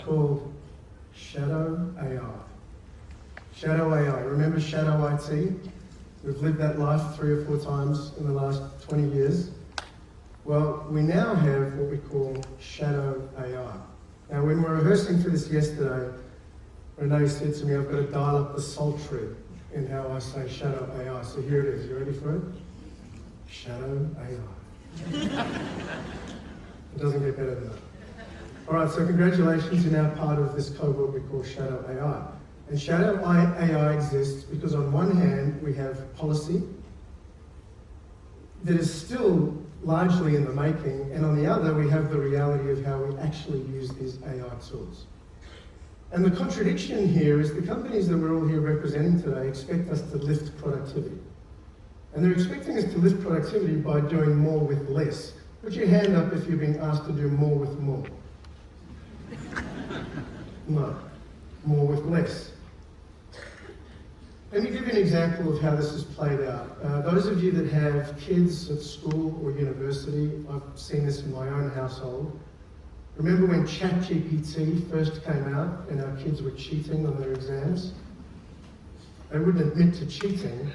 [SPEAKER 7] called Shadow AI. Shadow AI. Remember Shadow IT? We've lived that life 3 or 4 times in the last 20 years. Well, we now have what we call Shadow AI. Now, when we were rehearsing for this yesterday, Renee said to me, I've got to dial up the sultry in how I say Shadow AI. So here it is. You ready for it? Shadow AI. It doesn't get better than that. All right, so congratulations, you're now part of this cohort we call Shadow AI. And Shadow AI exists because on one hand, we have policy that is still largely in the making, and on the other, we have the reality of how we actually use these AI tools. And the contradiction here is the companies that we're all here representing today expect us to lift productivity. And they're expecting us to lift productivity by doing more with less. Put your hand up if you're being asked to do more with more. No, more with less. Let me give you an example of how this is played out. Those of you that have kids at school or university, I've seen this in my own household. Remember when ChatGPT first came out and our kids were cheating on their exams? They wouldn't admit to cheating.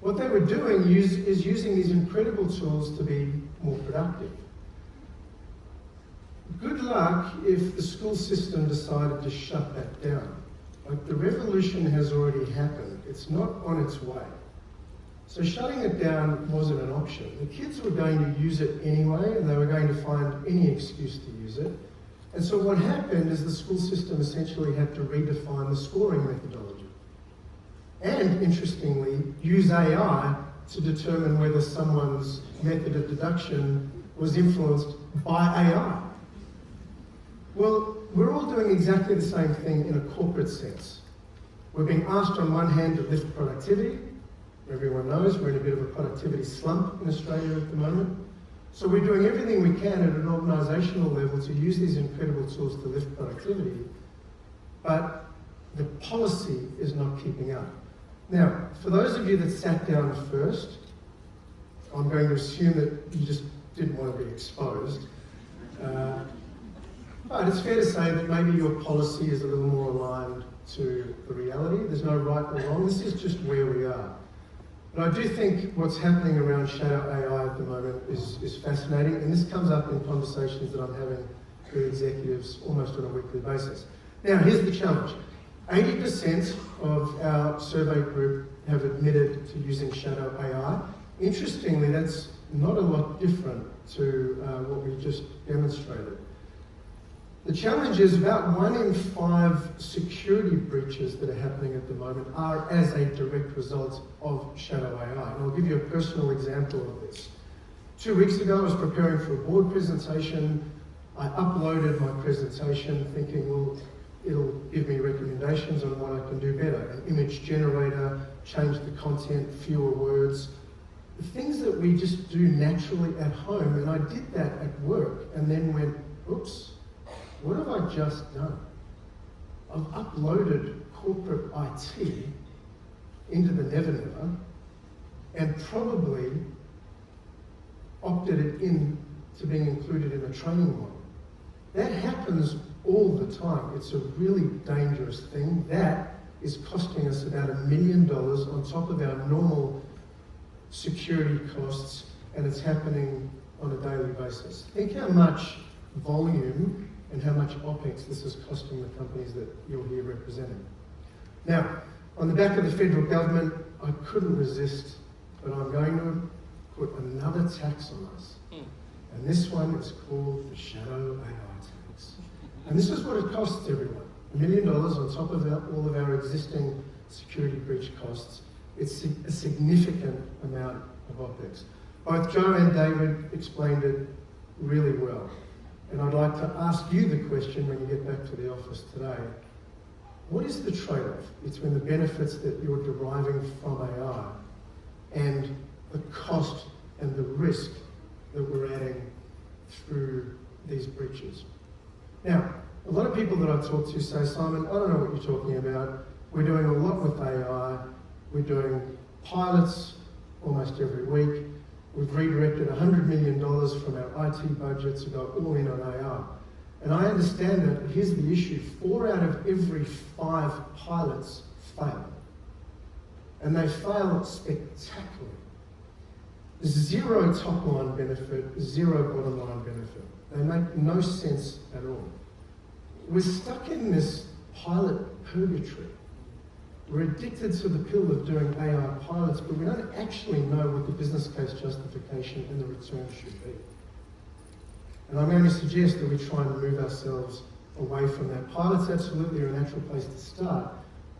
[SPEAKER 7] What they were doing is using these incredible tools to be more productive. Good luck if the school system decided to shut that down. Like, the revolution has already happened. It's not on its way. So shutting it down wasn't an option. The kids were going to use it anyway, and they were going to find any excuse to use it. And so what happened is the school system essentially had to redefine the scoring methodology. And, interestingly, use AI to determine whether someone's method of deduction was influenced by AI. Well, we're all doing exactly the same thing in a corporate sense. We're being asked on one hand to lift productivity. Everyone knows we're in a bit of a productivity slump in Australia at the moment. So we're doing everything we can at an organisational level to use these incredible tools to lift productivity, but the policy is not keeping up. Now, for those of you that sat down first, I'm going to assume that you just didn't want to be exposed. But it's fair to say that maybe your policy is a little more aligned to the reality. There's no right or wrong. This is just where we are. But I do think what's happening around Shadow AI at the moment is fascinating, and this comes up in conversations that I'm having with executives almost on a weekly basis. Now, here's the challenge. 80% of our survey group have admitted to using Shadow AI. Interestingly, that's not a lot different to what we just demonstrated. The challenge is about 1 in 5 security breaches that are happening at the moment are as a direct result of Shadow AI. And I'll give you a personal example of this. 2 weeks ago, I was preparing for a board presentation. I uploaded my presentation thinking, well, it'll give me recommendations on what I can do better. An image generator, change the content, fewer words. The things that we just do naturally at home, and I did that at work and then went, oops. What have I just done? I've uploaded corporate IT into the Never Never and probably opted it in to being included in a training model. That happens all the time. It's a really dangerous thing. That is costing us about $1 million on top of our normal security costs, and it's happening on a daily basis. Think how much volume and how much OPEX this is costing the companies that you're here representing. Now, On the back of the federal government, I couldn't resist, but I'm going to put another tax on us. And this one is called the shadow AI tax. And this is what it costs everyone. $1 million on top of all of our existing security breach costs. It's a significant amount of OPEX. Both Joe and David explained it really well. And I'd like to ask you the question when you get back to the office today. What is the trade-off between the benefits that you're deriving from AI and the cost and the risk that we're adding through these breaches? Now, a lot of people that I've talked to say, Simon, I don't know what you're talking about. We're doing a lot with AI. We're doing pilots almost every week. We've redirected $100 million from our IT budget to go all in on AI. And I understand that. Here's the issue. 4 out of every 5 pilots fail. And they fail spectacularly. 0 top line benefit, 0 bottom line benefit. They make no sense at all. We're stuck in this pilot purgatory. We're addicted to the pill of doing AI pilots, but we don't actually know what the business case justification and the return should be. And I'm going to suggest that we try and move ourselves away from that. Pilots absolutely are a natural place to start,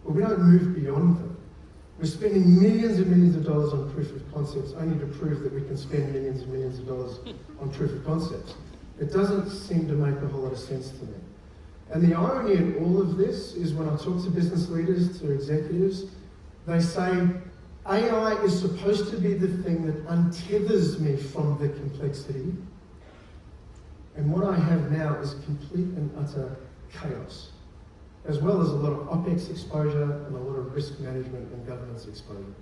[SPEAKER 7] but we don't move beyond them. We're spending millions and millions of dollars on proof of concepts only to prove that we can spend millions and millions of dollars on proof of concepts. It doesn't seem to make a whole lot of sense to me. And the irony in all of this is when I talk to business leaders, to executives, they say, AI is supposed to be the thing that untethers me from the complexity. And what I have now is complete and utter chaos, as well as a lot of OPEX exposure and a lot of risk management and governance exposure.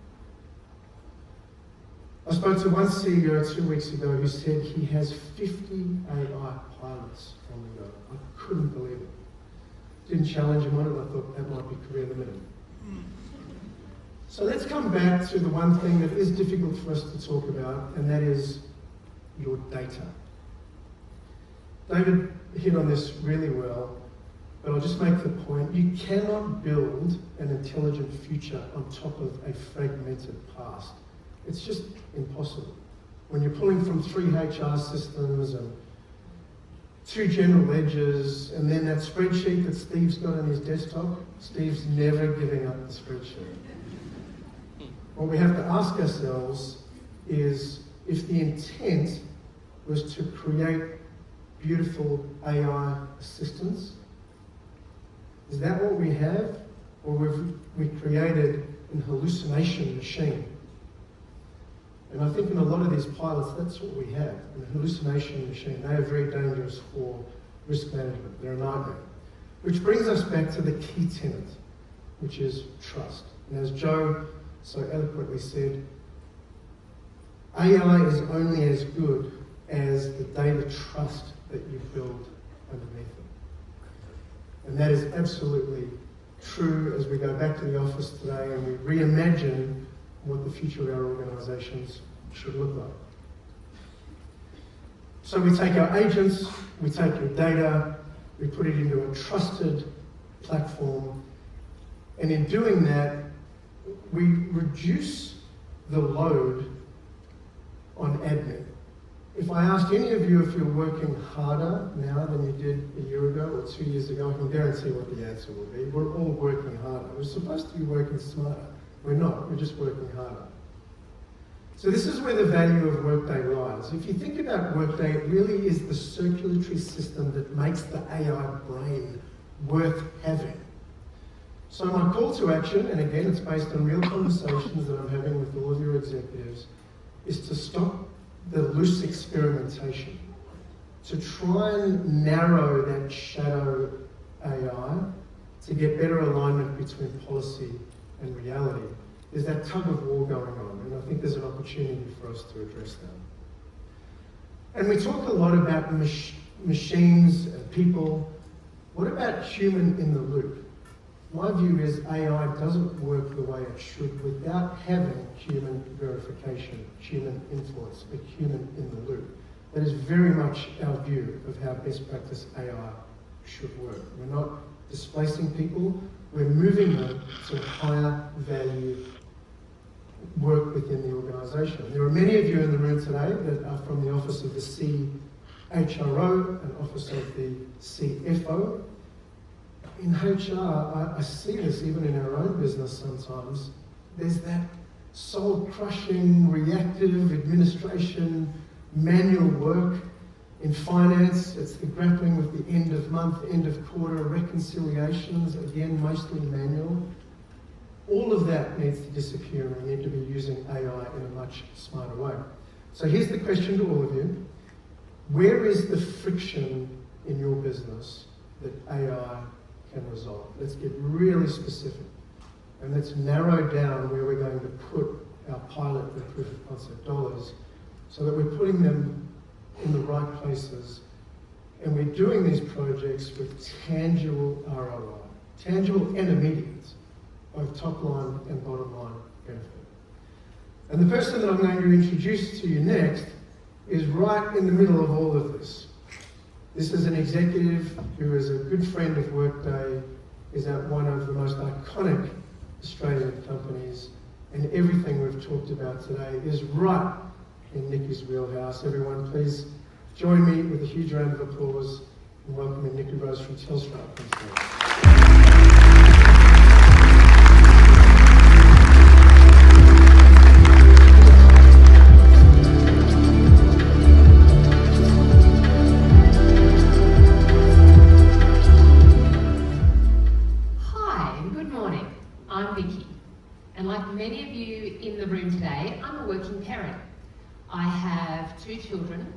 [SPEAKER 7] I spoke to one CEO 2 weeks ago who said he has 50 AI pilots on the go. I couldn't believe it. Didn't challenge him on it. I thought that might be career limited. So let's come back to the one thing that is difficult for us to talk about, and that is your data. David hit on this really well, but I'll just make the point. You cannot build an intelligent future on top of a fragmented past. It's just impossible. When you're pulling from 3 HR systems and 2 general ledgers, and then that spreadsheet that Steve's got on his desktop, Steve's never giving up the spreadsheet. What we have to ask ourselves is, if the intent was to create beautiful AI assistants, is that what we have? Or we've created an hallucination machine? And I think in a lot of these pilots, that's what we have, an hallucination machine. They are very dangerous for risk management. They're a nightmare. Which brings us back to the key tenet, which is trust. And as Joe so eloquently said, AI is only as good as the data trust that you build underneath it. And that is absolutely true as we go back to the office today and we reimagine what the future of our organisations should look like. So we take our agents, we take your data, we put it into a trusted platform, and in doing that, we reduce the load on admin. If I asked any of you if you're working harder now than you did a year ago or 2 years ago, I can guarantee what the answer will be. We're all working harder. We're supposed to be working smarter. We're not, we're just working harder. So this is where the value of Workday lies. If you think about Workday, it really is the circulatory system that makes the AI brain worth having. So my call to action, and again it's based on real conversations that I'm having with all of your executives, is to stop the loose experimentation, to try and narrow that shadow AI, to get better alignment between policy and reality. There's that tug of war going on, and I think there's an opportunity for us to address that. And we talk a lot about machines and people. What about human in the loop? My view is AI doesn't work the way it should without having human verification, human influence, a human in the loop. That is very much our view of how best practice AI should work. We're not displacing people. We're moving them to higher value work within the organisation. There are many of you in the room today that are from the office of the CHRO and office of the CFO. In HR, I see this even in our own business sometimes. There's that soul-crushing, reactive administration, manual work. In finance, it's the grappling with the end of month, end of quarter, reconciliations, again, mostly manual. All of that needs to disappear, and we need to be using AI in a much smarter way. So here's the question to all of you. Where is the friction in your business that AI can resolve? Let's get really specific, and let's narrow down where we're going to put our pilot and proof of concept dollars so that we're putting them in the right places, and we're doing these projects with tangible ROI, tangible and immediate, both top line and bottom line benefit. And the person that I'm going to introduce to you next is right in the middle of all of this. This is an executive who is a good friend of Workday, is at one of the most iconic Australian companies, and everything we've talked about today is right in Nikki's wheelhouse. Everyone, please join me with a huge round of applause and welcoming Nikki Rose from Telstra up on stage.
[SPEAKER 8] Hi, good morning. I'm Vicky, and like many of you in the room today, I'm a working parent. I have 2 children,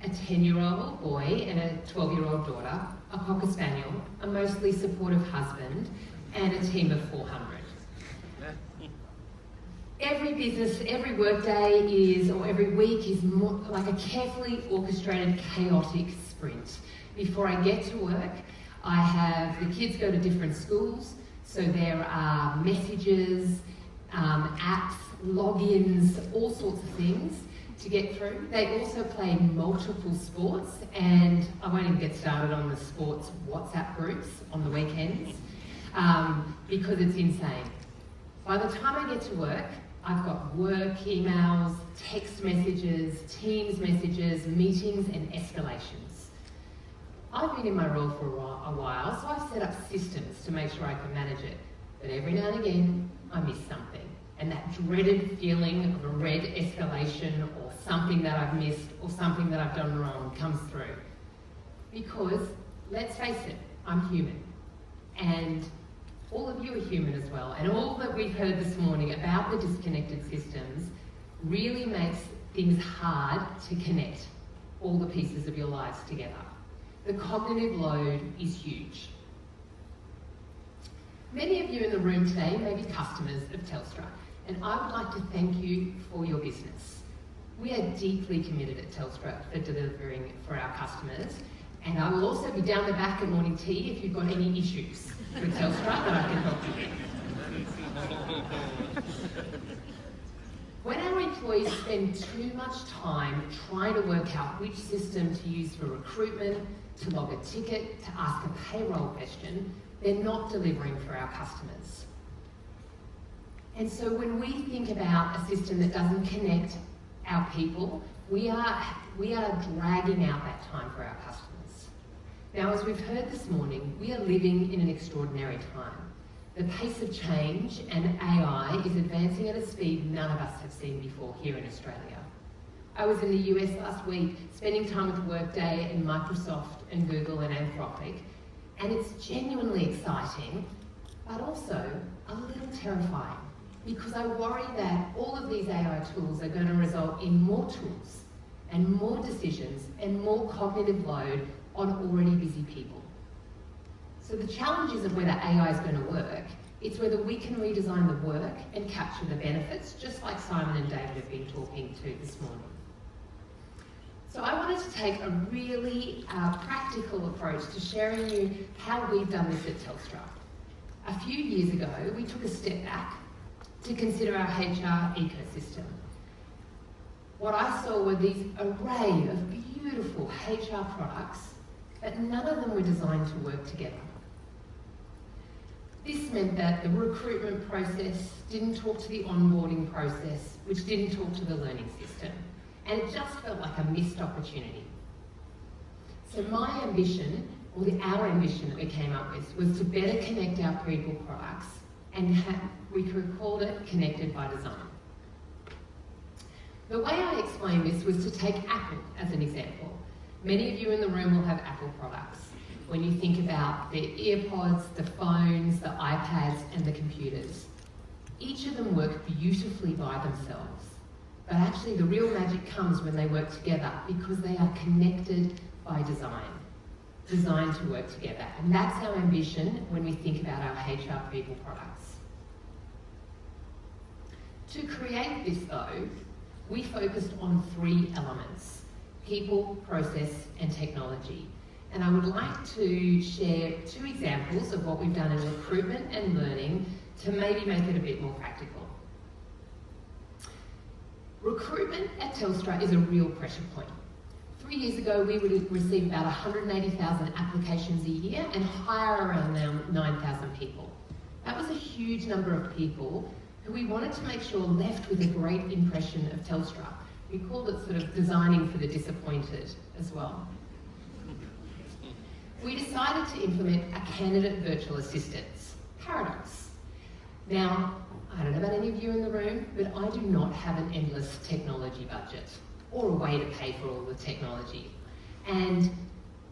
[SPEAKER 8] a 10-year-old boy and a 12-year-old daughter, a Cocker Spaniel, a mostly supportive husband, and a team of 400. Every business, every workday is, or every week is more like a carefully orchestrated, chaotic sprint. Before I get to work, I have the kids go to different schools, so there are messages, apps, logins, all sorts of things to get through. They also play multiple sports, and I won't even get started on the sports WhatsApp groups on the weekends because it's insane. By the time I get to work, I've got work emails, text messages, Teams messages, meetings, and escalations. I've been in my role for a while, so I've set up systems to make sure I can manage it. But every now and again, I miss something. And that dreaded feeling of a red escalation or something that I've missed or something that I've done wrong comes through. Because, let's face it, I'm human. And all of you are human as well. And all that we've heard this morning about the disconnected systems really makes things hard to connect all the pieces of your lives together. The cognitive load is huge. Many of you in the room today may be customers of Telstra, and I would like to thank you for your business. We are deeply committed at Telstra for delivering for our customers, and I will also be down the back at morning tea if you've got any issues with Telstra that I can help you with. When our employees spend too much time trying to work out which system to use for recruitment, to log a ticket, to ask a payroll question, they're not delivering for our customers. And so when we think about a system that doesn't connect our people, we are dragging out that time for our customers. Now, as we've heard this morning, we are living in an extraordinary time. The pace of change and AI is advancing at a speed none of us have seen before here in Australia. I was in the US last week, spending time with Workday and Microsoft and Google and Anthropic, and it's genuinely exciting, but also a little terrifying, because I worry that all of these AI tools are going to result in more tools and more decisions and more cognitive load on already busy people. So the challenge isn't whether AI is going to work, it's whether we can redesign the work and capture the benefits, just like Simon and David have been talking to this morning. So I wanted to take a really practical approach to sharing you how we've done this at Telstra. A few years ago, we took a step back to consider our HR ecosystem. What I saw were these array of beautiful HR products, but none of them were designed to work together. This meant that the recruitment process didn't talk to the onboarding process, which didn't talk to the learning system. And it just felt like a missed opportunity. So my ambition, or our ambition that we came up with, was to better connect our people products, and we could call it Connected by Design. The way I explained this was to take Apple as an example. Many of you in the room will have Apple products. When you think about the EarPods, the phones, the iPads, and the computers, each of them work beautifully by themselves. But actually the real magic comes when they work together, because they are connected by design, designed to work together. And that's our ambition when we think about our HR people products. To create this though, we focused on 3 elements: people, process, and technology. And I would like to share 2 examples of what we've done in recruitment and learning to maybe make it a bit more practical. Recruitment at Telstra is a real pressure point. 3 years ago, we would receive about 180,000 applications a year and hire around 9,000 people. That was a huge number of people who we wanted to make sure left with a great impression of Telstra. We called it sort of designing for the disappointed as well. We decided to implement a candidate virtual assistant, Paradox. Now, I don't know about any of you in the room, but I do not have an endless technology budget or a way to pay for all the technology. And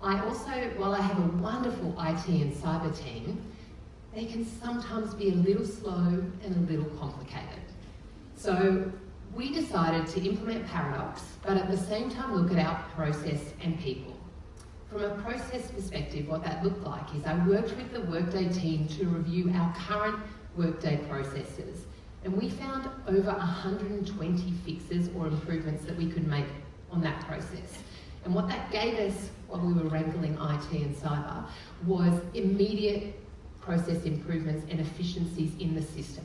[SPEAKER 8] I also, while I have a wonderful IT and cyber team, they can sometimes be a little slow and a little complicated. So we decided to implement Paradox, but at the same time look at our process and people. From a process perspective, what that looked like is I worked with the Workday team to review our current Workday processes, and we found over 120 fixes or improvements that we could make on that process. And what that gave us while we were wrangling IT and cyber was immediate process improvements and efficiencies in the system.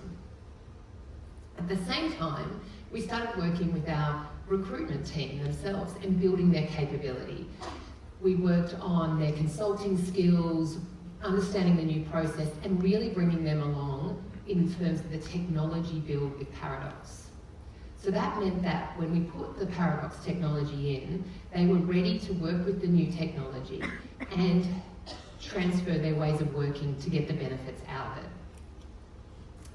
[SPEAKER 8] At the same time, we started working with our recruitment team themselves and building their capability. We worked on their consulting skills, understanding the new process, and really bringing them along in terms of the technology build with Paradox. So that meant that when we put the Paradox technology in, they were ready to work with the new technology and transfer their ways of working to get the benefits out of it.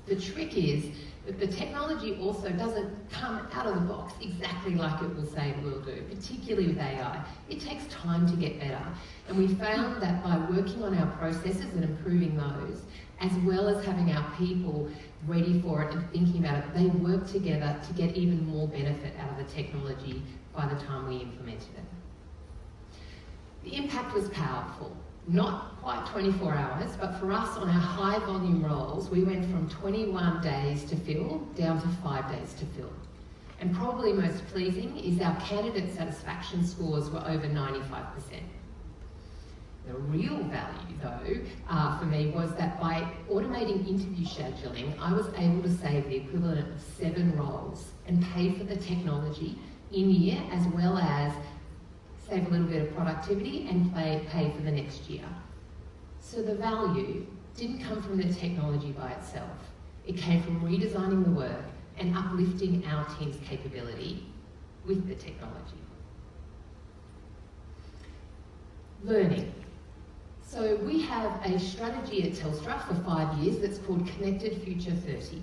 [SPEAKER 8] The trick is that the technology also doesn't come out of the box exactly like it will say it will do, particularly with AI. It takes time to get better. And we found that by working on our processes and improving those, as well as having our people ready for it and thinking about it, they work together to get even more benefit out of the technology by the time we implemented it. The impact was powerful. Not quite 24 hours, but for us on our high volume roles, we went from 21 days to fill down to 5 days to fill. And probably most pleasing is our candidate satisfaction scores were over 95%. The real value though, for me, was that by automating interview scheduling, I was able to save the equivalent of 7 roles and pay for the technology in year, as well as save a little bit of productivity and pay for the next year. So the value didn't come from the technology by itself. It came from redesigning the work and uplifting our team's capability with the technology. Learning. So we have a strategy at Telstra for 5 years that's called Connected Future 30.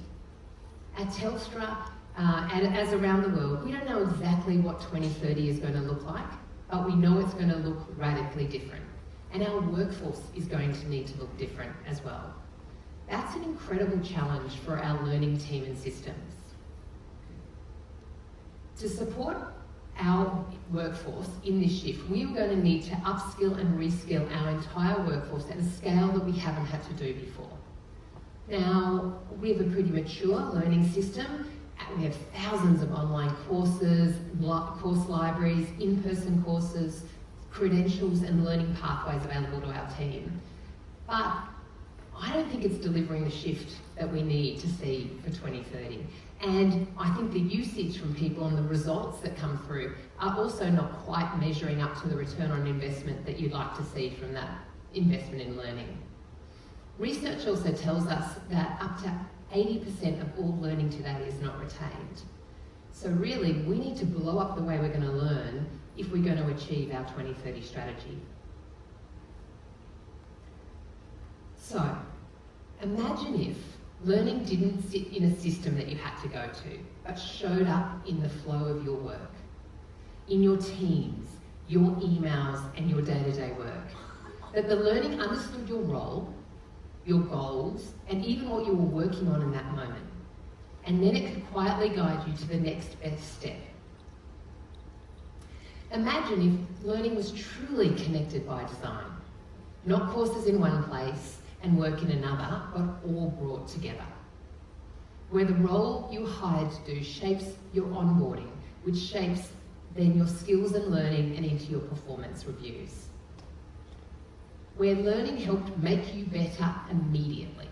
[SPEAKER 8] At Telstra, and as around the world, we don't know exactly what 2030 is going to look like, but we know it's going to look radically different. And our workforce is going to need to look different as well. That's an incredible challenge for our learning team and systems. To support our workforce in this shift, we are going to need to upskill and reskill our entire workforce at a scale that we haven't had to do before. Now, we have a pretty mature learning system. We have thousands of online courses, course libraries, in-person courses, credentials and learning pathways available to our team. But I don't think it's delivering the shift that we need to see for 2030. And I think the usage from people and the results that come through are also not quite measuring up to the return on investment that you'd like to see from that investment in learning. Research also tells us that up to 80% of all learning today is not retained. So really, we need to blow up the way we're going to learn if we're going to achieve our 2030 strategy. So, imagine if learning didn't sit in a system that you had to go to, but showed up in the flow of your work, in your teams, your emails, and your day-to-day work. That the learning understood your role, your goals, and even what you were working on in that moment. And then it could quietly guide you to the next best step. Imagine if learning was truly connected by design. Not courses in one place and work in another, but all brought together. Where the role you hired to do shapes your onboarding, which shapes then your skills and learning and into your performance reviews. Where learning helped make you better immediately.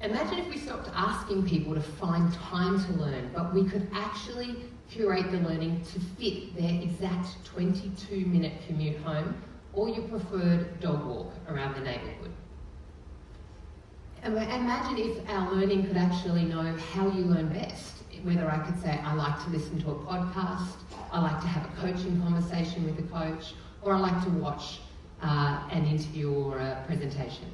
[SPEAKER 8] Imagine if we stopped asking people to find time to learn, but we could actually curate the learning to fit their exact 22-minute commute home or your preferred dog walk around the neighbourhood. Imagine if our learning could actually know how you learn best. Whether I could say, I like to listen to a podcast, I like to have a coaching conversation with a coach, or I like to watch an interview or a presentation.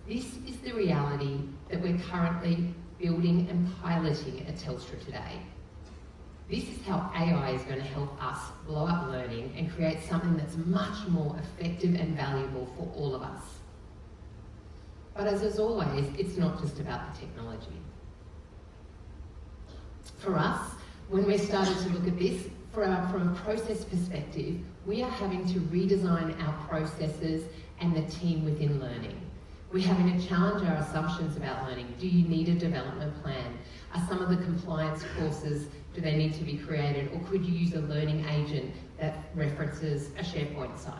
[SPEAKER 8] This is the reality that we're currently building and piloting at Telstra today. This is how AI is going to help us blow up learning and create something that's much more effective and valuable for all of us. But as always, it's not just about the technology. For us, when we started to look at this, from a process perspective, we are having to redesign our processes and the team within learning. We're having to challenge our assumptions about learning. Do you need a development plan? Are some of the compliance courses, do they need to be created? Or could you use a learning agent that references a SharePoint site?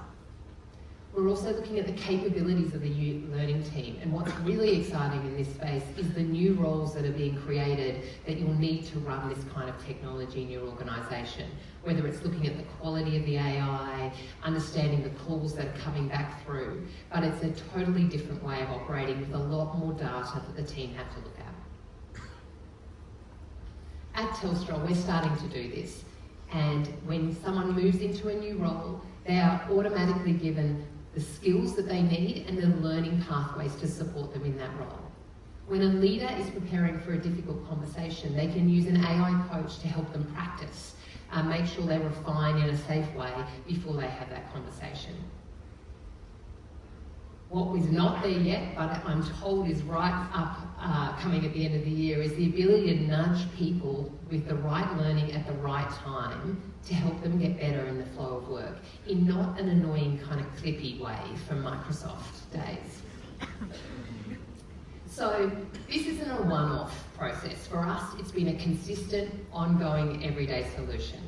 [SPEAKER 8] We're also looking at the capabilities of the learning team, and what's really exciting in this space is the new roles that are being created that you'll need to run this kind of technology in your organisation, whether it's looking at the quality of the AI, understanding the calls that are coming back through, but it's a totally different way of operating with a lot more data that the team have to look at. At Telstra, we're starting to do this, and when someone moves into a new role, they are automatically given the skills that they need and the learning pathways to support them in that role. When a leader is preparing for a difficult conversation, they can use an AI coach to help them practice, make sure they refine in a safe way before they have that conversation. What was not there yet, but I'm told is right up coming at the end of the year, is the ability to nudge people with the right learning at the right time to help them get better in the flow of work, in not an annoying kind of clippy way from Microsoft days. So this isn't a one-off process. For us, it's been a consistent, ongoing, everyday solution.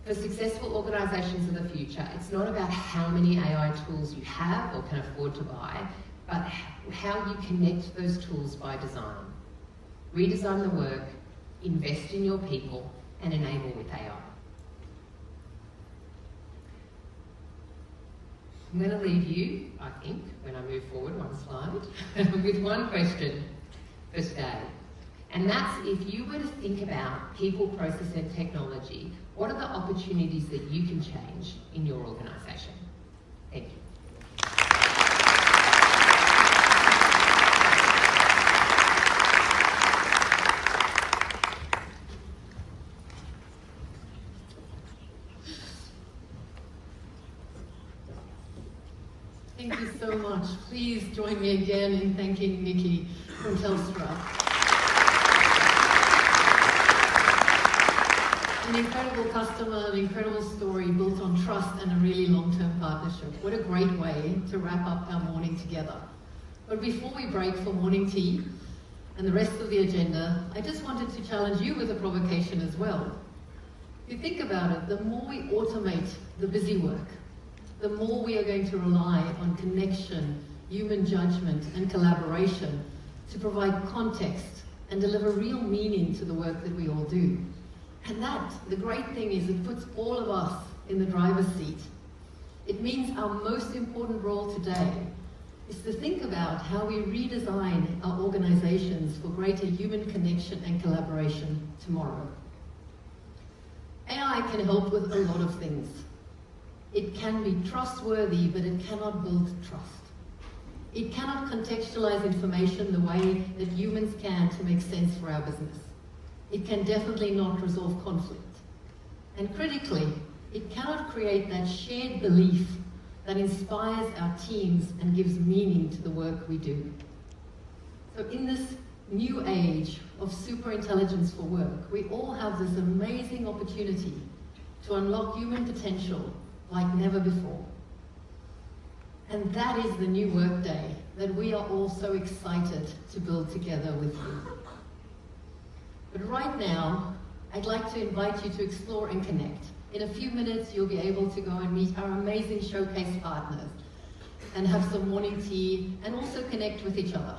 [SPEAKER 8] For successful organisations of the future, it's not about how many AI tools you have or can afford to buy, but how you connect those tools by design. Redesign the work, invest in your people, and enable with AI. I'm going to leave you, I think, when I move forward one slide, with one question for today. And that's, if you were to think about people, process and technology, what are the opportunities that you can change in your organisation? Thank you.
[SPEAKER 2] Thank you so much. Please join me again in thanking Nikki from Telstra. An incredible customer, an incredible story built on trust and a really long-term partnership. What a great way to wrap up our morning together. But before we break for morning tea and the rest of the agenda, I just wanted to challenge you with a provocation as well. If you think about it, the more we automate the busy work, the more we are going to rely on connection, human judgment and collaboration to provide context and deliver real meaning to the work that we all do. And that, the great thing is, it puts all of us in the driver's seat. It means our most important role today is to think about how we redesign our organizations for greater human connection and collaboration tomorrow. AI can help with a lot of things. It can be trustworthy, but it cannot build trust. It cannot contextualize information the way that humans can to make sense for our business. It can definitely not resolve conflict. And critically, it cannot create that shared belief that inspires our teams and gives meaning to the work we do. So in this new age of superintelligence for work, we all have this amazing opportunity to unlock human potential like never before. And that is the new Workday that we are all so excited to build together with you. But right now, I'd like to invite you to explore and connect. In a few minutes, you'll be able to go and meet our amazing showcase partners and have some morning tea and also connect with each other.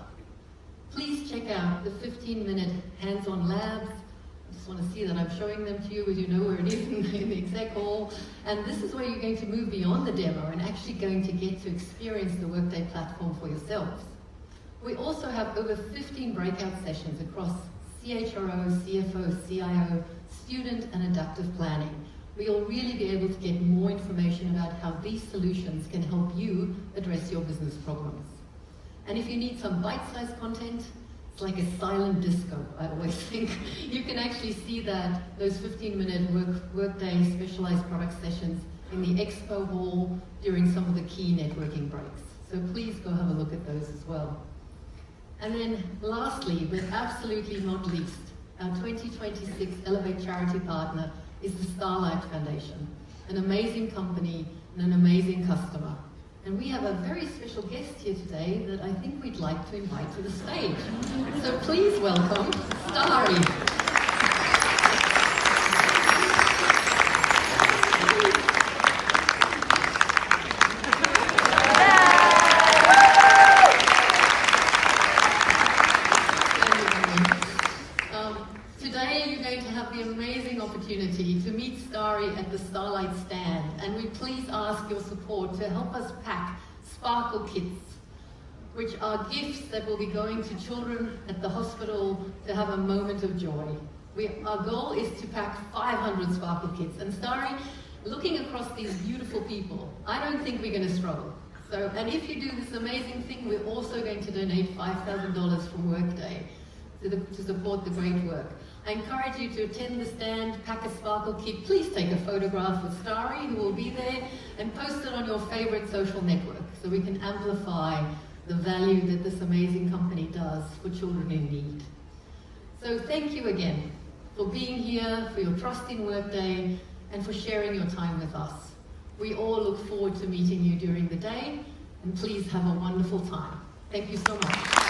[SPEAKER 2] Please check out the 15-minute hands-on labs. I just want to see that I'm showing them to you as you know where it is in the exec hall. And this is where you're going to move beyond the demo and actually going to get to experience the Workday platform for yourselves. We also have over 15 breakout sessions across CHRO, CFO, CIO, student and adaptive planning. We'll really be able to get more information about how these solutions can help you address your business problems. And if you need some bite-sized content, it's like a silent disco, I always think. You can actually see that, those 15-minute Workday specialized product sessions in the expo hall during some of the key networking breaks. So please go have a look at those as well. And then lastly, but absolutely not least, our 2026 Elevate charity partner is the Starlight Foundation, an amazing company and an amazing customer. And we have a very special guest here today that I think we'd like to invite to the stage. So please welcome Starry. Today you're going to have the amazing opportunity to meet Starry at the Starlight stand, and we please ask your support to help us pack Sparkle Kits, which are gifts that will be going to children at the hospital to have a moment of joy. Our goal is to pack 500 Sparkle Kits, and Starry, looking across these beautiful people, I don't think we're going to struggle. So, and if you do this amazing thing, we're also going to donate $5,000 from Workday to support the great work. I encourage you to attend the stand, pack a Sparkle Kit, please take a photograph with Starry, who will be there, and post it on your favorite social network so we can amplify the value that this amazing company does for children in need. So thank you again for being here, for your trust in Workday, and for sharing your time with us. We all look forward to meeting you during the day, and please have a wonderful time. Thank you so much.